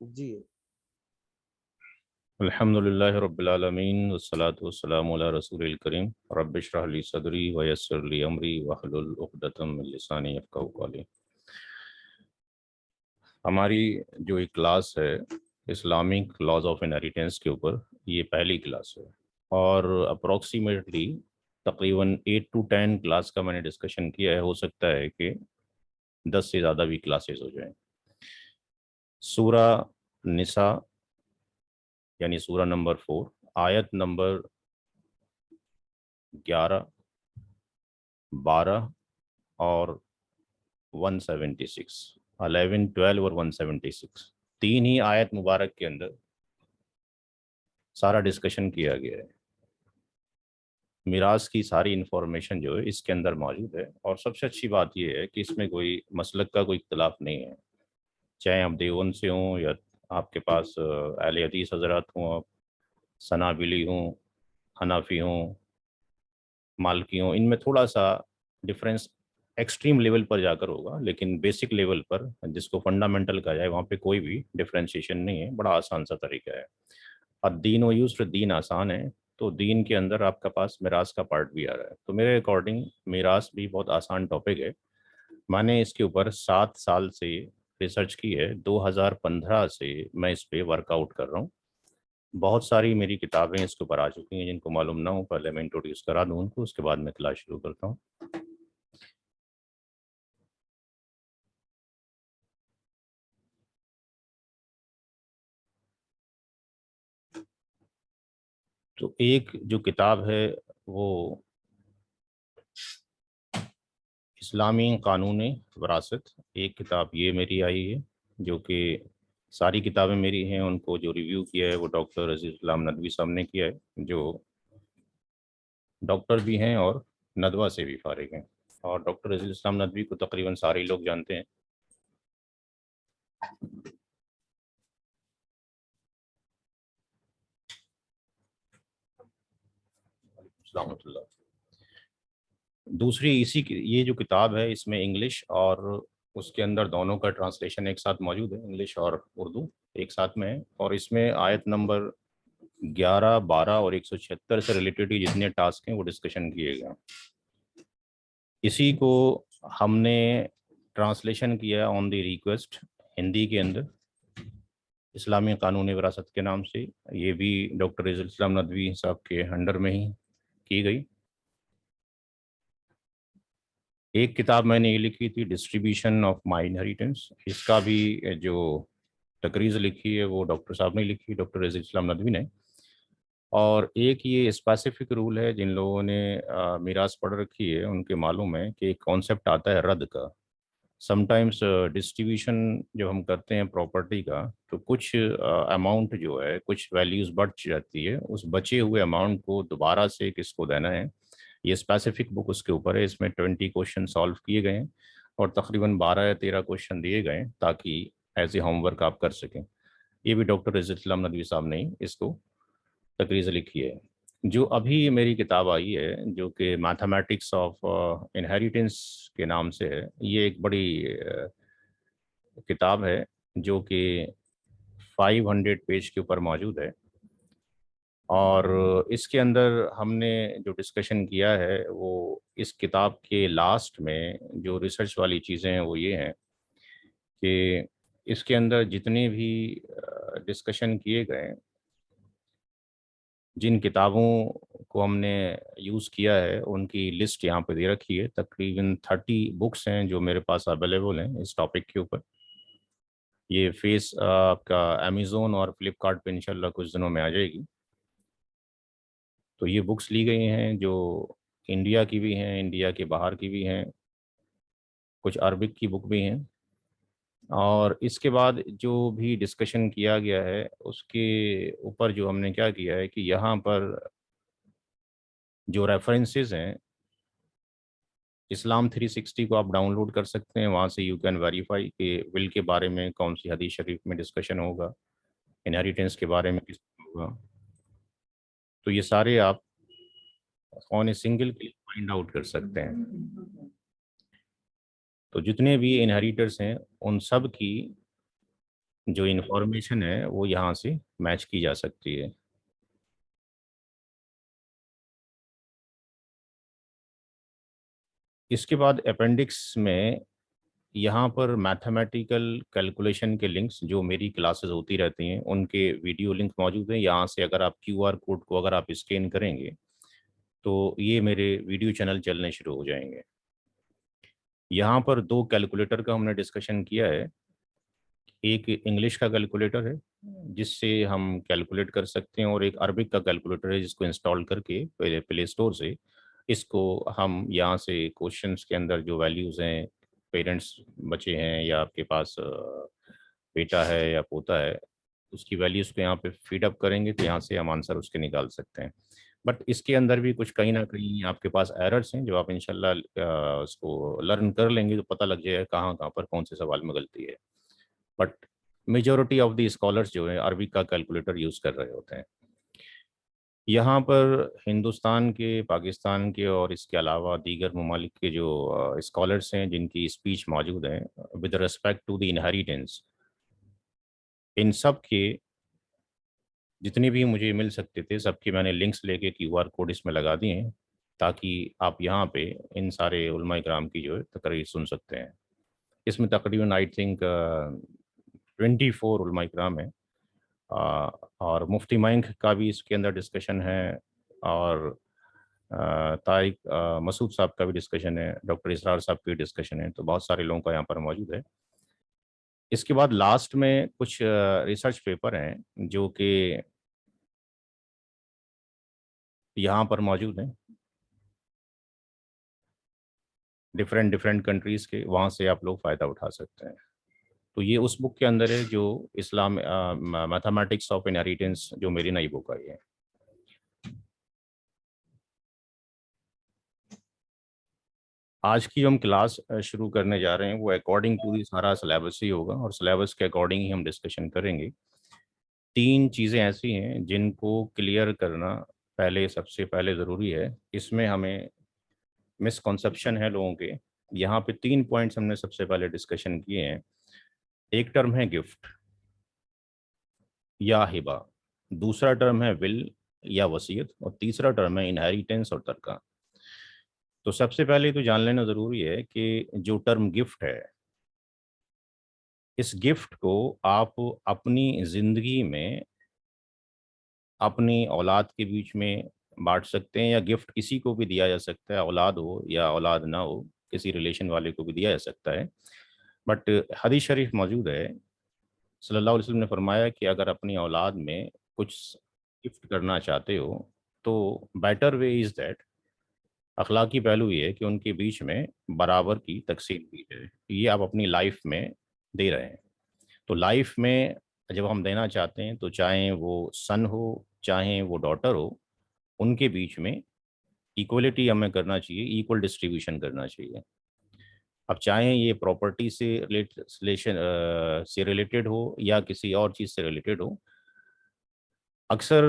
जी। अल्हम्दुलिल्लाहि रब्बिल आलमीन वस्सलातु वस्सलामु अला रसूलिल करीम रब्बि इश्रह ली सदरी व यस्सिर ली अमरी वहलुल उक़दतम मिन लिसानी यफ़क़हू क़ौली। हमारी जो एक क्लास है इस्लामिक लॉज ऑफ इनहेरिटेंस के ऊपर, ये पहली क्लास है और अप्रॉक्सीमेटली तकरीबन 8 to 10 क्लास का मैंने डिस्कशन किया है। हो सकता है कि 10 से ज़्यादा भी क्लासेस हो जाएं। सूरा निसा यानी सूरा नंबर 4, आयत नंबर 11, 12 और 176, 11, 12 और 176, तीन ही आयत मुबारक के अंदर सारा डिस्कशन किया गया है। मिरास की सारी इंफॉर्मेशन जो है इसके अंदर मौजूद है और सबसे अच्छी बात यह है कि इसमें कोई मसलक का कोई इख्तलाफ नहीं है। चाहे आप देवबंद से हों या आपके पास अहले हदीस हजरात हों, आप सनाबिली हों, हनाफी हों, मालकी हों, इनमें थोड़ा सा डिफरेंस एक्सट्रीम लेवल पर जाकर होगा, लेकिन बेसिक लेवल पर जिसको फंडामेंटल कहा जाए वहाँ पे कोई भी डिफरेंशिएशन नहीं है। बड़ा आसान सा तरीका है। और दीन व यूस्र, दीन आसान है तो दीन के अंदर आपका पास मिरास का पार्ट भी आ रहा है। तो मेरे अकॉर्डिंग मिरास भी बहुत आसान टॉपिक है। मैंने इसके ऊपर 7 साल से रिसर्च की है। 2015 से मैं इस पे वर्कआउट कर रहा हूँ। बहुत सारी मेरी किताबें इसके ऊपर आ चुकी हैं। जिनको मालूम ना हो पहले मैं इंट्रोड्यूस करा दूँ उनको, उसके बाद मैं क्लास शुरू करता हूँ। तो एक जो किताब है वो इस्लामी कानून वरासत, एक किताब ये मेरी आई है, जो कि सारी किताबें मेरी हैं। उनको जो रिव्यू किया है वो डॉक्टर अजीज़ इस्लाम नदवी साहब ने किया है, जो डॉक्टर भी हैं और नदवा से भी फारिग हैं। और डॉक्टर अजीज़ इस्लाम नदवी को तकरीबन सारे लोग जानते हैं। अस्सलाम वालेकुम। दूसरी इसी की ये जो किताब है इसमें इंग्लिश और उसके अंदर दोनों का ट्रांसलेशन एक साथ मौजूद है, इंग्लिश और उर्दू एक साथ में है। और इसमें आयत नंबर 11, 12 और 176 से रिलेटेड जितने टास्क हैं वो डिस्कशन किए गए हैं। इसी को हमने ट्रांसलेशन किया ऑन द रिक्वेस्ट हिंदी के अंदर, इस्लामी कानून विरासत के नाम से। ये भी डॉक्टर इस्लाम नदवी साहब के अंडर में ही की गई। एक किताब मैंने ये लिखी थी, डिस्ट्रीब्यूशन ऑफ माई इनहेरिटेंस। इसका भी जो तकरीज लिखी है वो डॉक्टर साहब ने लिखी, डॉक्टर इस्लाम नदवी ने। और एक ये स्पेसिफिक रूल है, जिन लोगों ने मीरास पढ़ रखी है उनके मालूम है कि एक कॉन्सेप्ट आता है रद्द का। समटाइम्स डिस्ट्रीब्यूशन जब हम करते हैं प्रॉपर्टी का, तो कुछ अमाउंट जो है, कुछ वैल्यूज बच जाती है, उस बचे हुए अमाउंट को दोबारा से किसको देना है, ये स्पेसिफिक बुक उसके ऊपर है। इसमें 20 क्वेश्चन सॉल्व किए गए हैं और तकरीबन 12 या 13 क्वेश्चन दिए गए हैं ताकि एज ए होमवर्क आप कर सकें। ये भी डॉक्टर इस्लाम नदवी साहब ने ही इसको तकरीज़ लिखी है। जो अभी मेरी किताब आई है जो कि मैथमेटिक्स ऑफ इनहेरिटेंस के नाम से है, ये एक बड़ी किताब है जो कि 500 पेज के ऊपर मौजूद है। और इसके अंदर हमने जो डिस्कशन किया है वो इस किताब के लास्ट में जो रिसर्च वाली चीज़ें हैं वो ये हैं कि इसके अंदर जितने भी डिस्कशन किए गए, जिन किताबों को हमने यूज़ किया है उनकी लिस्ट यहाँ पे दे रखी है। तकरीबन 30 बुक्स हैं जो मेरे पास अवेलेबल हैं इस टॉपिक के ऊपर। ये फेस आपका अमेज़ोन और फ्लिपकार्ट पे इंशाल्लाह कुछ दिनों में आ जाएगी। तो ये बुक्स ली गई हैं जो इंडिया की भी हैं, इंडिया के बाहर की भी हैं, कुछ अरबिक की बुक भी हैं। और इसके बाद जो भी डिस्कशन किया गया है उसके ऊपर जो हमने क्या किया है कि यहाँ पर जो रेफरेंसेस हैं, इस्लाम 360 को आप डाउनलोड कर सकते हैं। वहाँ से यू कैन वेरीफाई कि विल के बारे में कौन सी हदीस शरीफ में डिस्कशन होगा, इनहेरिटेंस के बारे में किस होगा। तो ये सारे आप on a single click find out कर सकते हैं। तो जितने भी इनहेरिटर्स हैं उन सब की जो इन्फॉर्मेशन है वो यहाँ से मैच की जा सकती है। इसके बाद अपेंडिक्स में यहाँ पर मैथमेटिकल कैलकुलेशन के लिंक्स, जो मेरी क्लासेस होती रहती हैं उनके वीडियो लिंक मौजूद हैं। यहाँ से अगर आप क्यूआर कोड को अगर आप स्कैन करेंगे तो ये मेरे वीडियो चैनल चलने शुरू हो जाएंगे। यहाँ पर दो कैलकुलेटर का हमने डिस्कशन किया है। एक इंग्लिश का कैलकुलेटर है जिससे हम कैलकुलेट कर सकते हैं, और एक अरबिक का कैलकुलेटर है जिसको इंस्टॉल करके पहले प्ले स्टोर से इसको हम यहाँ से क्वेश्चंस के अंदर जो वैल्यूज़ हैं, पेरेंट्स बचे हैं या आपके पास बेटा है या पोता है, उसकी वैल्यूज़ को यहाँ पे फीड अप करेंगे तो यहाँ से हम आंसर उसके निकाल सकते हैं। बट इसके अंदर भी कुछ कहीं ना कहीं आपके पास एरर्स हैं, जो आप इंशाल्लाह उसको लर्न कर लेंगे तो पता लग जाएगा कहाँ कहाँ पर कौन से सवाल में गलती है। But majority of the scholars जो है अरबी का कैलकुलेटर यूज़ कर रहे होते हैं। यहाँ पर हिंदुस्तान के, पाकिस्तान के और इसके अलावा दीगर ममालिक के जो स्कॉलर्स हैं जिनकी स्पीच मौजूद है with respect to the inheritance, इन सब के जितने भी मुझे मिल सकते थे सबकी मैंने लिंक्स लेके क्यूआर कोड इसमें लगा दिए हैं, ताकि आप यहाँ पे इन सारे उलमा इकराम की जो है तकरीर सुन सकते हैं। इसमें तकरीबन आई थिंक 24 उलमा इकराम है। और मुफ्ती मयंक का भी इसके अंदर डिस्कशन है, और तारिक मसूद साहब का भी डिस्कशन है, डॉक्टर इसरार साहब की डिस्कशन है, तो बहुत सारे लोगों का यहाँ पर मौजूद है। इसके बाद लास्ट में कुछ रिसर्च पेपर हैं जो कि यहाँ पर मौजूद हैं, डिफरेंट डिफरेंट कंट्रीज़ के, वहाँ से आप लोग फ़ायदा उठा सकते हैं। तो ये उस बुक के अंदर है जो इस्लाम मैथमेटिक्स ऑफ इनहेरिटेंस, जो मेरी नई बुक आई है। आज की जो हम क्लास शुरू करने जा रहे हैं वो अकॉर्डिंग टू दी सारा सिलेबस ही होगा, और सिलेबस के अकॉर्डिंग ही हम डिस्कशन करेंगे। तीन चीज़ें ऐसी हैं जिनको क्लियर करना पहले, सबसे पहले ज़रूरी है। इसमें हमें मिसकॉन्सेप्शन है लोगों के। यहाँ पे तीन पॉइंट्स हमने सबसे पहले डिस्कशन किए हैं। एक टर्म है गिफ्ट या हिबा, दूसरा टर्म है विल या वसीयत, और तीसरा टर्म है इनहेरिटेंस और तरका। तो सबसे पहले तो जान लेना ज़रूरी है कि जो टर्म गिफ्ट है, इस गिफ्ट को आप अपनी ज़िंदगी में अपनी औलाद के बीच में बांट सकते हैं, या गिफ्ट किसी को भी दिया जा सकता है, औलाद हो या औलाद ना हो, किसी रिलेशन वाले को भी दिया जा सकता है। बट हदीस शरीफ मौजूद है, सल्लल्लाहु अलैहि वसल्लम ने फरमाया कि अगर अपनी औलाद में कुछ गिफ्ट करना चाहते हो तो बेटर वे इज़ दैट, अखलाकी पहलू ये है कि उनके बीच में बराबर की तकसीम की जाए। ये आप अपनी लाइफ में दे रहे हैं। तो लाइफ में जब हम देना चाहते हैं तो चाहे वो सन हो चाहे वो डॉटर हो, उनके बीच में इक्वलिटी हमें करना चाहिए, इक्वल डिस्ट्रीब्यूशन करना चाहिए। अब चाहे ये प्रॉपर्टी से रिलेशन से रिलेटेड हो या किसी और चीज़ से रिलेटेड हो, अक्सर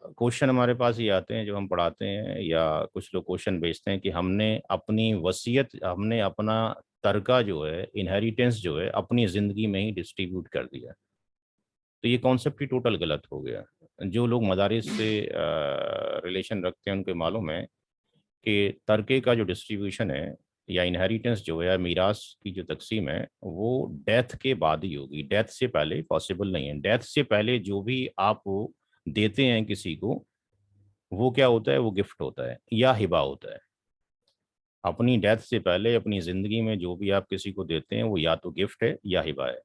क्वेश्चन हमारे पास ये आते हैं जब हम पढ़ाते हैं, या कुछ लोग क्वेश्चन भेजते हैं कि हमने अपनी वसीयत, हमने अपना तरका जो है, इनहेरिटेंस जो है, अपनी ज़िंदगी में ही डिस्ट्रीब्यूट कर दिया। तो ये कॉन्सेप्ट ही टोटल गलत हो गया। जो लोग मदारिस से रिलेशन रखते हैं उनको मालूम है कि तरके का जो डिस्ट्रीब्यूशन है या इनहेरिटेंस जो है, या मीरास की जो तकसीम है, वो डेथ के बाद ही होगी। डेथ से पहले पॉसिबल नहीं है। डेथ से पहले जो भी आप देते हैं किसी को, वो क्या होता है, वो गिफ्ट होता है या हिबा होता है। अपनी डेथ से पहले अपनी ज़िंदगी में जो भी आप किसी को देते हैं वो या तो गिफ्ट है या हिबा है।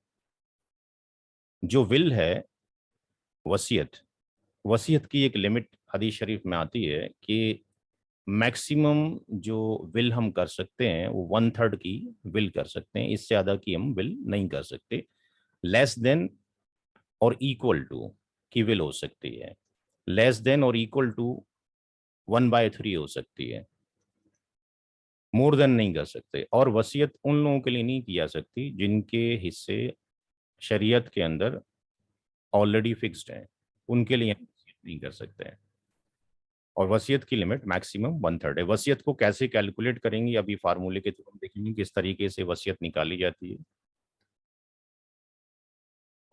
जो विल है, वसीयत, वसीयत की एक लिमिट हदीस शरीफ में आती है कि मैक्सिमम जो विल हम कर सकते हैं वो 1/3 की विल कर सकते हैं, इससे ज़्यादा की हम विल नहीं कर सकते। लेस देन और इक्वल टू की विल हो सकती है, लेस देन और इक्वल टू 1/3 हो सकती है, मोर देन नहीं कर सकते। और वसीयत उन लोगों के लिए नहीं की जा सकती जिनके हिस्से शरीयत के अंदर ऑलरेडी फिक्स्ड हैं, उनके लिए हम वसीयत नहीं कर सकते हैं। और वसीयत की लिमिट मैक्सिमम 1/3 है। वसीयत को कैसे कैलकुलेट करेंगे, अभी फार्मूले के थ्रू हम देखेंगे किस तरीके से वसीयत निकाली जाती है।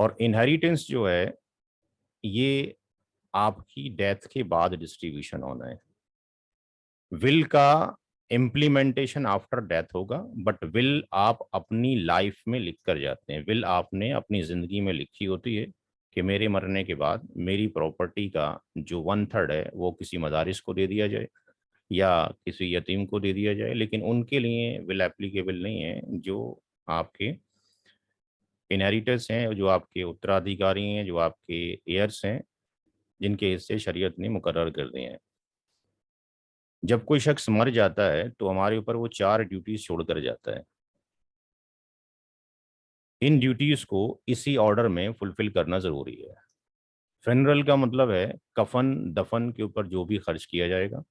और इनहेरिटेंस जो है ये आपकी डेथ के बाद डिस्ट्रीब्यूशन होना है। विल का इम्प्लीमेंटेशन आफ्टर डेथ होगा, बट विल आप अपनी लाइफ में लिख कर जाते हैं। विल आपने अपनी जिंदगी में लिखी होती है कि मेरे मरने के बाद मेरी प्रॉपर्टी का जो 1/3 है वो किसी मदारिस को दे दिया जाए या किसी यतीम को दे दिया जाए, लेकिन उनके लिए विल एप्लीकेबल नहीं है जो आपके इनहेरिटर्स हैं, जो आपके उत्तराधिकारी हैं, जो आपके एयर्स हैं, जिनके हिस्से शरीयत ने मुकर्रर कर दिए हैं। जब कोई शख्स मर जाता है तो हमारे ऊपर वो 4 ड्यूटीज छोड़कर जाता है। इन ड्यूटीज को इसी ऑर्डर में फुलफिल करना जरूरी है। फ्यूनरल का मतलब है कफन दफन के ऊपर जो भी खर्च किया जाएगा।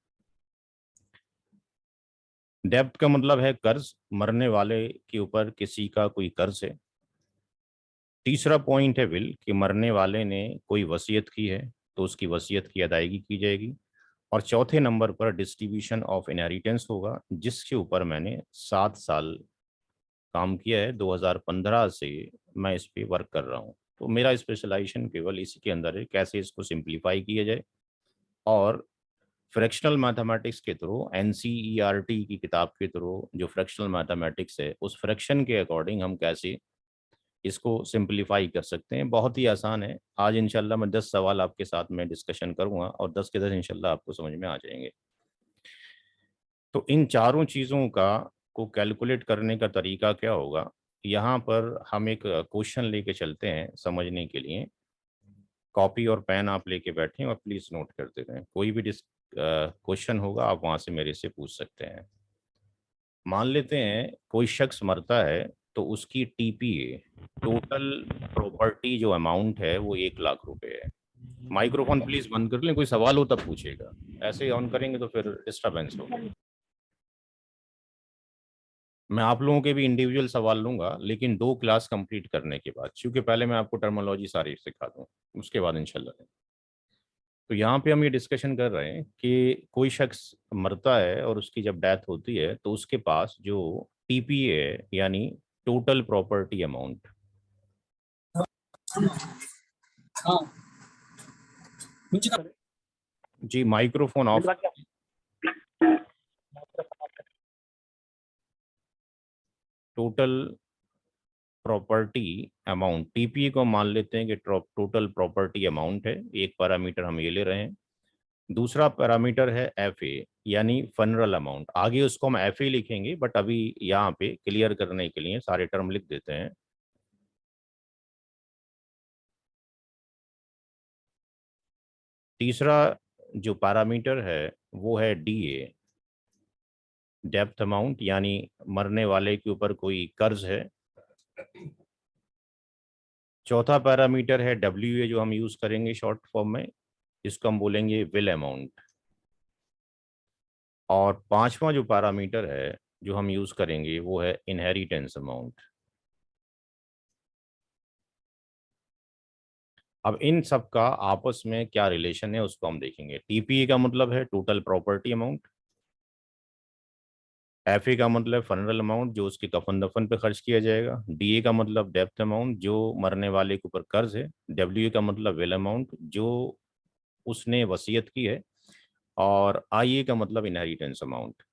डेब्ट का मतलब है कर्ज, मरने वाले के ऊपर किसी का कोई कर्ज है। तीसरा पॉइंट है विल, कि मरने वाले ने कोई वसीयत की है तो उसकी वसीयत की अदायगी की जाएगी। और चौथे नंबर पर डिस्ट्रीब्यूशन ऑफ इनहेरिटेंस होगा, जिसके ऊपर मैंने 7 साल काम किया है। 2015 से मैं इस पे वर्क कर रहा हूँ। तो मेरा स्पेशलाइजेशन केवल इसी के अंदर है, कैसे इसको सिंप्लीफाई किया जाए। और फ्रैक्शनल मैथमेटिक्स के थ्रू, एनसीईआरटी की किताब के थ्रू जो फ्रैक्शनल मैथमेटिक्स है, उस फ्रैक्शन के अकॉर्डिंग हम कैसे इसको सिंप्लीफाई कर सकते हैं। बहुत ही आसान है। आज इंशाल्लाह मैं 10 सवाल आपके साथ में डिस्कशन करूंगा और 10 के 10 इंशाल्लाह आपको समझ में आ जाएंगे। तो इन चारों चीज़ों का को कैलकुलेट करने का तरीका क्या होगा, यहाँ पर हम एक क्वेश्चन लेके चलते हैं समझने के लिए। कॉपी और पेन आप लेके बैठें और प्लीज़ नोट करते रहें। कोई भी क्वेश्चन होगा आप वहाँ से मेरे से पूछ सकते हैं। मान लेते हैं कोई शख्स मरता है तो उसकी टीपीए, टोटल प्रॉपर्टी जो अमाउंट है वो 1 लाख रुपए है। माइक्रोफोन प्लीज बंद कर लें, कोई सवाल हो तब पूछेगा, ऐसे ही ऑन करेंगे तो फिर डिस्टरबेंस होगा। मैं आप लोगों के भी इंडिविजुअल सवाल लूंगा, लेकिन 2 क्लास कंप्लीट करने के बाद, क्योंकि पहले मैं आपको टर्मोलॉजी सारी सिखा दूं, उसके बाद इंशाल्लाह। तो यहाँ पे हम ये डिस्कशन कर रहे हैं कि कोई शख्स मरता है और उसकी जब डेथ होती है तो उसके पास जो टीपीए है, यानी टोटल प्रॉपर्टी अमाउंट। हाँ जी microphone off. Total property amount, TPA को मान लेते हैं कि टोटल प्रॉपर्टी अमाउंट है। एक पैरामीटर हम ये ले रहे हैं। दूसरा पैरामीटर है एफ ए, यानी फनरल अमाउंट। आगे उसको हम एफ ए लिखेंगे, बट अभी यहाँ पे क्लियर करने के लिए सारे टर्म लिख देते हैं। तीसरा जो पैरामीटर है वो है डी ए, डेप्थ अमाउंट, यानी मरने वाले के ऊपर कोई कर्ज है। चौथा पैरामीटर है डब्ल्यू ए, जो हम यूज करेंगे शॉर्ट फॉर्म में, इसको हम बोलेंगे विल अमाउंट। और पांचवा जो पैरामीटर है जो हम यूज करेंगे वो है इनहेरिटेंस अमाउंट। अब इन सब का आपस में क्या रिलेशन है उसको हम देखेंगे। टीपीए का मतलब है टोटल प्रॉपर्टी अमाउंट, एफए का मतलब फनरल अमाउंट जो उसके कफन दफन पे खर्च किया जाएगा, डीए का मतलब डेप्थ अमाउंट जो मरने वाले के ऊपर कर्ज है, डब्ल्यू का मतलब विल अमाउंट जो उसने वसीयत की है, और आईए का मतलब इनहेरिटेंस अमाउंट।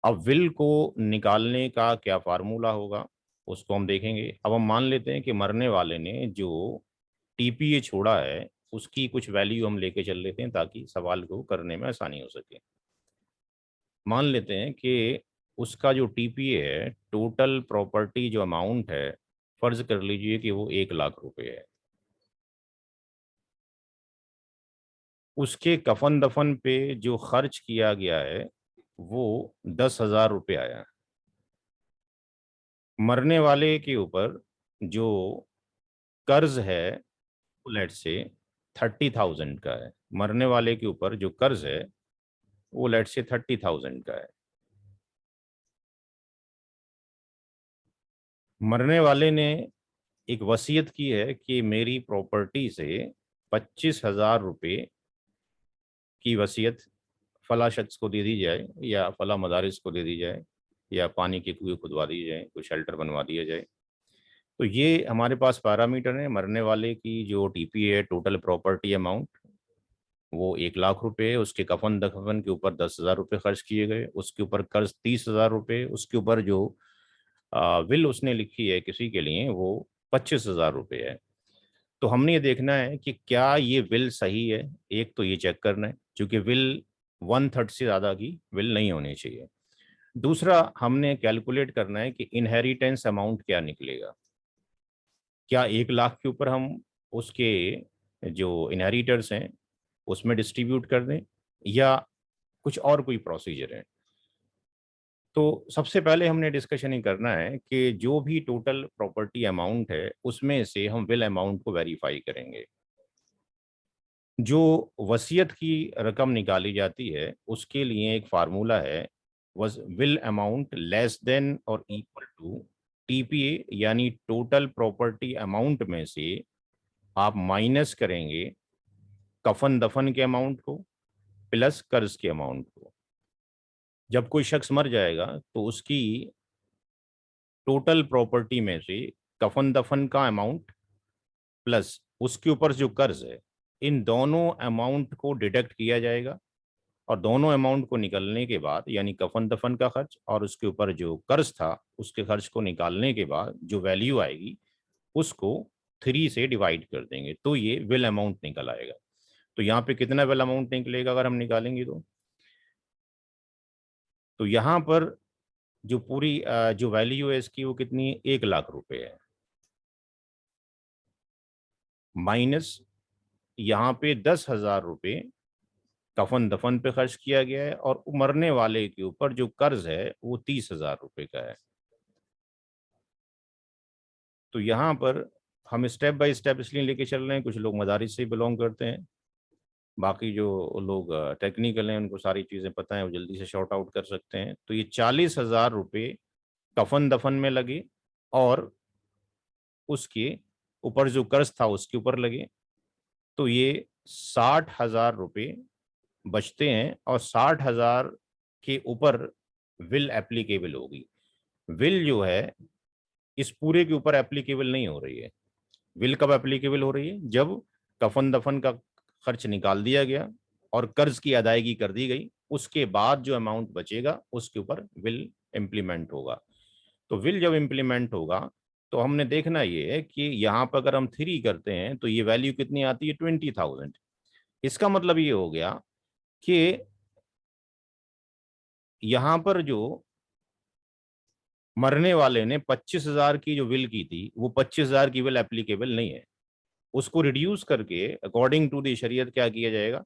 अब विल को निकालने का क्या फार्मूला होगा उसको हम देखेंगे। अब हम मान लेते हैं कि मरने वाले ने जो टीपीए छोड़ा है उसकी कुछ वैल्यू हम लेके चल लेते हैं ताकि सवाल को करने में आसानी हो सके। मान लेते हैं कि उसका जो टीपीए है, टोटल प्रॉपर्टी जो अमाउंट है, फर्ज कर लीजिए कि वो 1 लाख रुपए है। उसके कफन दफन पे जो खर्च किया गया है वो 10,000 रुपये आया। मरने वाले के ऊपर जो कर्ज है वो लेट से 30,000 का है। मरने वाले के ऊपर जो कर्ज है वो लेट से 30,000 का है। मरने वाले ने एक वसीयत की है कि मेरी प्रॉपर्टी से 25,000 रुपये की वसीयत फला शख्स को दे दी जाए, या फला मदारिस को दे दी जाए, या पानी की कुएं खुदवा दी जाए, कोई शेल्टर बनवा दिया जाए। तो ये हमारे पास पैरामीटर है। मरने वाले की जो टीपी है, टोटल प्रॉपर्टी अमाउंट, वो 1 लाख रुपए है। उसके कफन दफन के ऊपर 10,000 रुपये खर्च किए गए, उसके ऊपर कर्ज 30,000 रुपये, उसके ऊपर जो विल उसने लिखी है किसी के लिए वो 25,000 रुपये है। तो हमने ये देखना है कि क्या ये विल सही है। एक तो ये चेक करना है, क्योंकि विल 1/3 से ज़्यादा की विल नहीं होनी चाहिए। दूसरा, हमने कैलकुलेट करना है कि इनहेरिटेंस अमाउंट क्या निकलेगा। क्या 1 लाख के ऊपर हम उसके जो इनहेरिटर्स हैं उसमें डिस्ट्रीब्यूट कर दें, या कुछ और कोई प्रोसीजर है। तो सबसे पहले हमने डिस्कशन ही करना है कि जो भी टोटल प्रॉपर्टी अमाउंट है उसमें से हम विल अमाउंट को वेरीफाई करेंगे। जो वसीयत की रकम निकाली जाती है उसके लिए एक फार्मूला है, विल अमाउंट लेस देन और इक्वल टू टीपीए, यानी टोटल प्रॉपर्टी अमाउंट में से आप माइनस करेंगे कफन दफन के अमाउंट को प्लस कर्ज के अमाउंट को। जब कोई शख्स मर जाएगा तो उसकी टोटल प्रॉपर्टी में से कफन दफन का अमाउंट प्लस उसके ऊपर जो कर्ज है, इन दोनों अमाउंट को डिडक्ट किया जाएगा। और दोनों अमाउंट को निकलने के बाद, यानी कफन दफन का खर्च और उसके ऊपर जो कर्ज था उसके खर्च को निकालने के बाद जो वैल्यू आएगी उसको 3 से डिवाइड कर देंगे, तो ये विल अमाउंट निकल आएगा। तो यहाँ पे कितना विल अमाउंट निकलेगा अगर हम निकालेंगे तो यहाँ पर जो पूरी जो वैल्यू है इसकी वो कितनी है, 1 लाख रुपए है। माइनस यहाँ पे 10,000 रुपये कफन दफन पे खर्च किया गया है, और मरने वाले के ऊपर जो कर्ज है वो 30,000 रुपये का है। तो यहाँ पर हम स्टेप बाय स्टेप इसलिए लेके चल रहे हैं, कुछ लोग मदारिस से बिलोंग करते हैं, बाकी जो लोग टेक्निकल हैं उनको सारी चीज़ें पता है, वो जल्दी से शॉर्ट आउट कर सकते हैं। तो ये 40,000 रुपये कफन दफन में लगे, और उसके ऊपर जो कर्ज था उसके ऊपर लगे, तो ये 60,000 रुपये बचते हैं। और 60,000 के ऊपर विल एप्लीकेबल होगी। विल जो है इस पूरे के ऊपर एप्लीकेबल नहीं हो रही है। विल कब एप्लीकेबल हो रही है, जब कफन दफन का खर्च निकाल दिया गया और कर्ज की अदायगी कर दी गई, उसके बाद जो अमाउंट बचेगा उसके ऊपर विल इम्प्लीमेंट होगा। तो विल जब इम्प्लीमेंट होगा तो हमने देखना ये है कि यहाँ पर अगर हम 3 करते हैं तो ये वैल्यू कितनी आती है, 20,000। इसका मतलब ये हो गया कि यहाँ पर जो मरने वाले ने 25,000 की जो विल की थी वो 25,000 की विल एप्लीकेबल नहीं है। उसको रिड्यूस करके अकॉर्डिंग टू द शरीयत क्या किया जाएगा,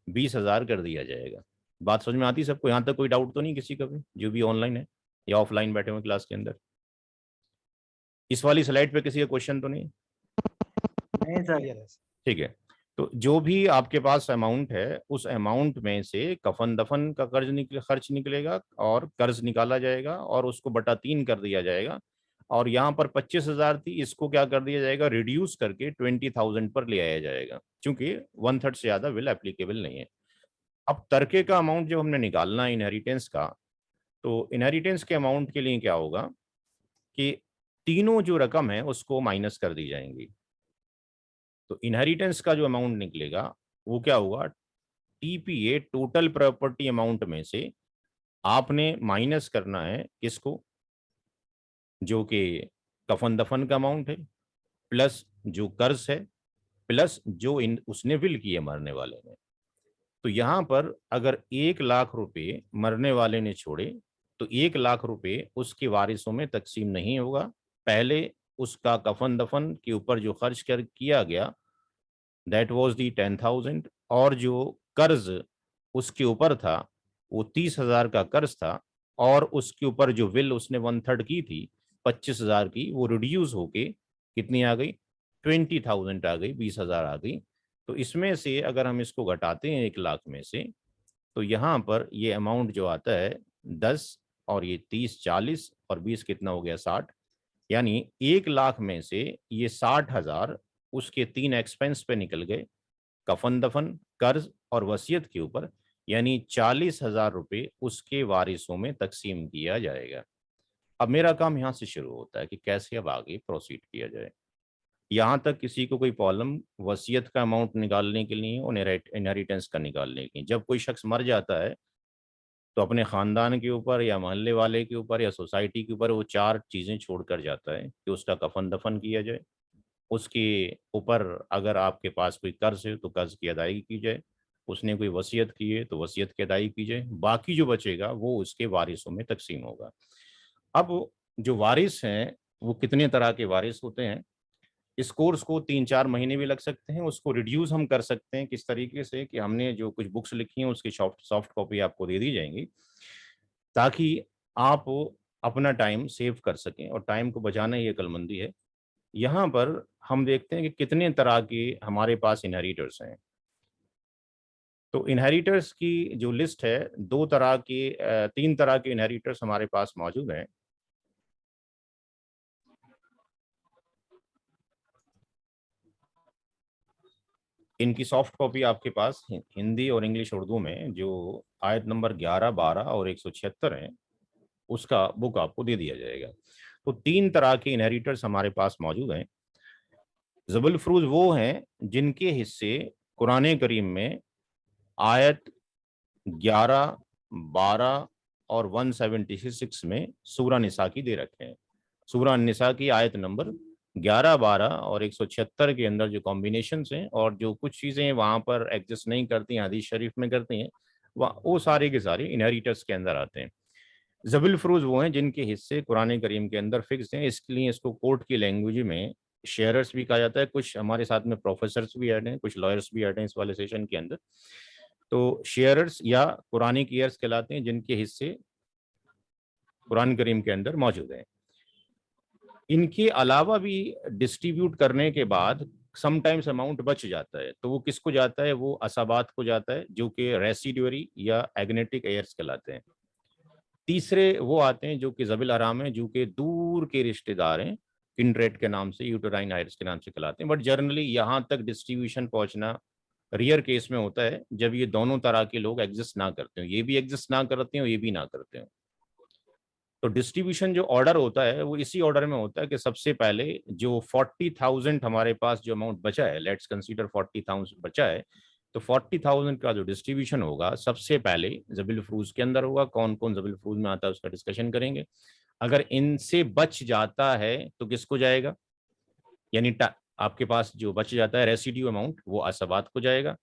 20,000 कर दिया जाएगा। बात समझ में आती है सबको? यहाँ तक कोई डाउट तो नहीं किसी का भी, जो भी ऑनलाइन है या ऑफलाइन बैठे हुए क्लास के अंदर? इस वाली स्लाइड पे किसी का क्वेश्चन तो नहीं? नहीं सर। ठीक है। तो जो भी आपके पास अमाउंट है उस अमाउंट में से कफन दफन का खर्च निकलेगा और कर्ज निकाला जाएगा और उसको बटा 3 कर दिया जाएगा। और यहाँ पर 25,000 थी, इसको क्या कर दिया जाएगा, रिड्यूस करके 20,000 पर ले आया जाएगा, क्योंकि 1/3 से ज्यादा विल एप्लीकेबल नहीं है। अब तरके का अमाउंट जब हमने निकालना है इनहेरिटेंस का, तो इनहेरिटेंस के अमाउंट के लिए क्या होगा कि तीनों जो रकम है उसको माइनस कर दी जाएंगी। तो इनहेरिटेंस का जो अमाउंट निकलेगा वो क्या होगा, टीपीए टोटल प्रॉपर्टी अमाउंट में से आपने माइनस करना है किसको, जो कि कफन दफन का अमाउंट है, प्लस जो कर्ज है, प्लस जो इन उसने विल किए मरने वाले ने। तो यहाँ पर अगर 1 लाख रुपए मरने वाले ने छोड़े तो 1 लाख रुपए उसके वारिसों में तकसीम नहीं होगा। पहले उसका कफन दफन के ऊपर जो खर्च कर किया गया दैट वाज दी 10,000, और जो कर्ज उसके ऊपर था वो 30,000 का कर्ज था, और उसके ऊपर जो विल उसने 1/3 की थी 25,000 की, वो रिड्यूस होके कितनी आ गई, 20,000 आ गई, 20,000 आ गई। तो इसमें से अगर हम इसको घटाते हैं 1 लाख में से, तो यहाँ पर ये अमाउंट जो आता है 10, और ये 30, 40 और 20 कितना हो गया, 60। यानी 1 लाख में से ये 60,000 उसके 3 एक्सपेंस पे निकल गए, कफन दफन, कर्ज और वसीयत के ऊपर। यानी 40,000 रुपये उसके वारिसों में तकसीम किया जाएगा। अब मेरा काम यहाँ से शुरू होता है कि कैसे अब आगे प्रोसीड किया जाए। यहाँ तक किसी को कोई प्रॉब्लम वसीयत का अमाउंट निकालने के लिए और इनहेरिटेंस का निकालने के लिए, जब कोई शख्स मर जाता है तो अपने ख़ानदान के ऊपर या मोहल्ले वाले के ऊपर या सोसाइटी के ऊपर वो चार चीज़ें छोड़ कर जाता है कि उसका कफन दफन किया जाए, उसके ऊपर अगर आपके पास कोई कर्ज है तो कर्ज की अदायगी की जाए, उसने कोई वसीयत की है तो वसीयत की अदायगी की जाए, बाकी जो बचेगा वो उसके वारिसों में तकसीम होगा। अब जो वारिस हैं वो कितने तरह के वारिस होते हैं, इस कोर्स को 3-4 महीने भी लग सकते हैं, उसको रिड्यूस हम कर सकते हैं किस तरीके से कि हमने जो कुछ बुक्स लिखी हैं उसकी सॉफ्ट सॉफ्ट कॉपी आपको दे दी जाएंगी, ताकि आप अपना टाइम सेव कर सकें, और टाइम को बचाना ही अक्लमंदी है। यहाँ पर हम देखते हैं कि कितने तरह के हमारे पास इनहेरिटर्स हैं। तो इनहेरिटर्स की जो लिस्ट है, 3 तरह के इनहेरिटर्स हमारे पास मौजूद हैं। इनकी सॉफ्ट कॉपी आपके पास हिंदी और इंग्लिश उर्दू में जो आयत नंबर 11, 12 और 176 है, उसका बुक आपको दे दिया जाएगा। तो 3 तरह के इनहेरिटर्स हमारे पास मौजूद हैं। ज़बुल फरूज वो हैं जिनके हिस्से कुरान करीम में आयत 11, 12 और 176 में सूरा निसा की दे रखे हैं। सूरा निसा की आयत नंबर 11, 12 और 176 के अंदर जो कॉम्बिनेशन हैं और जो कुछ चीज़ें वहाँ पर एग्जिस्ट नहीं करती हैं, हदीस शरीफ में करती हैं, वो सारे के सारे इनहेरिटर्स के अंदर आते हैं। ज़बुल फरूज वो हैं जिनके हिस्से कुरान करीम के अंदर फिक्स हैं, इसलिए इसको कोर्ट की लैंग्वेज में शेयरर्स भी कहा जाता है। कुछ हमारे साथ में प्रोफेसर्स भी ऐड हैं, कुछ लॉयर्स भी ऐड हैं इस वाले सेशन के अंदर। तो शेयरर्स या कुरानिक ईयर्स कहलाते हैं जिनके हिस्से कुरान करीम के अंदर मौजूद हैं। इनके अलावा भी डिस्ट्रीब्यूट करने के बाद समटाइम्स अमाउंट बच जाता है, तो वो किसको जाता है, वो असाबात को जाता है, जो कि रेसिड्यूरी या एग्नेटिक एयर्स कहलाते हैं। तीसरे वो आते हैं जो कि ज़बिल आराम है, जो कि दूर के रिश्तेदार हैं, किंड्रेड के नाम से, यूटेराइन आयर्स के नाम से कहलाते हैं। बट जनरली यहाँ तक डिस्ट्रीब्यूशन पहुंचना रियर केस में होता है जब ये दोनों तरह के लोग एग्जिस्ट ना करते हो, ये भी एग्जिस्ट ना करते हो, ये भी ना करते हो। तो डिस्ट्रीब्यूशन जो ऑर्डर होता है वो इसी ऑर्डर में होता है कि सबसे पहले जो 40,000 हमारे पास जो अमाउंट बचा है, लेट्स कंसीडर 40,000 बचा है, तो 40,000 का जो डिस्ट्रीब्यूशन होगा सबसे पहले ज़बील फरूज के अंदर होगा। कौन कौन ज़बील फरूज में आता है उसका डिस्कशन करेंगे। अगर इनसे बच जाता है तो किसको जाएगा, यानी आपके पास जो बच जाता है रेसिड्यू अमाउंट, वो असबात को जाएगा।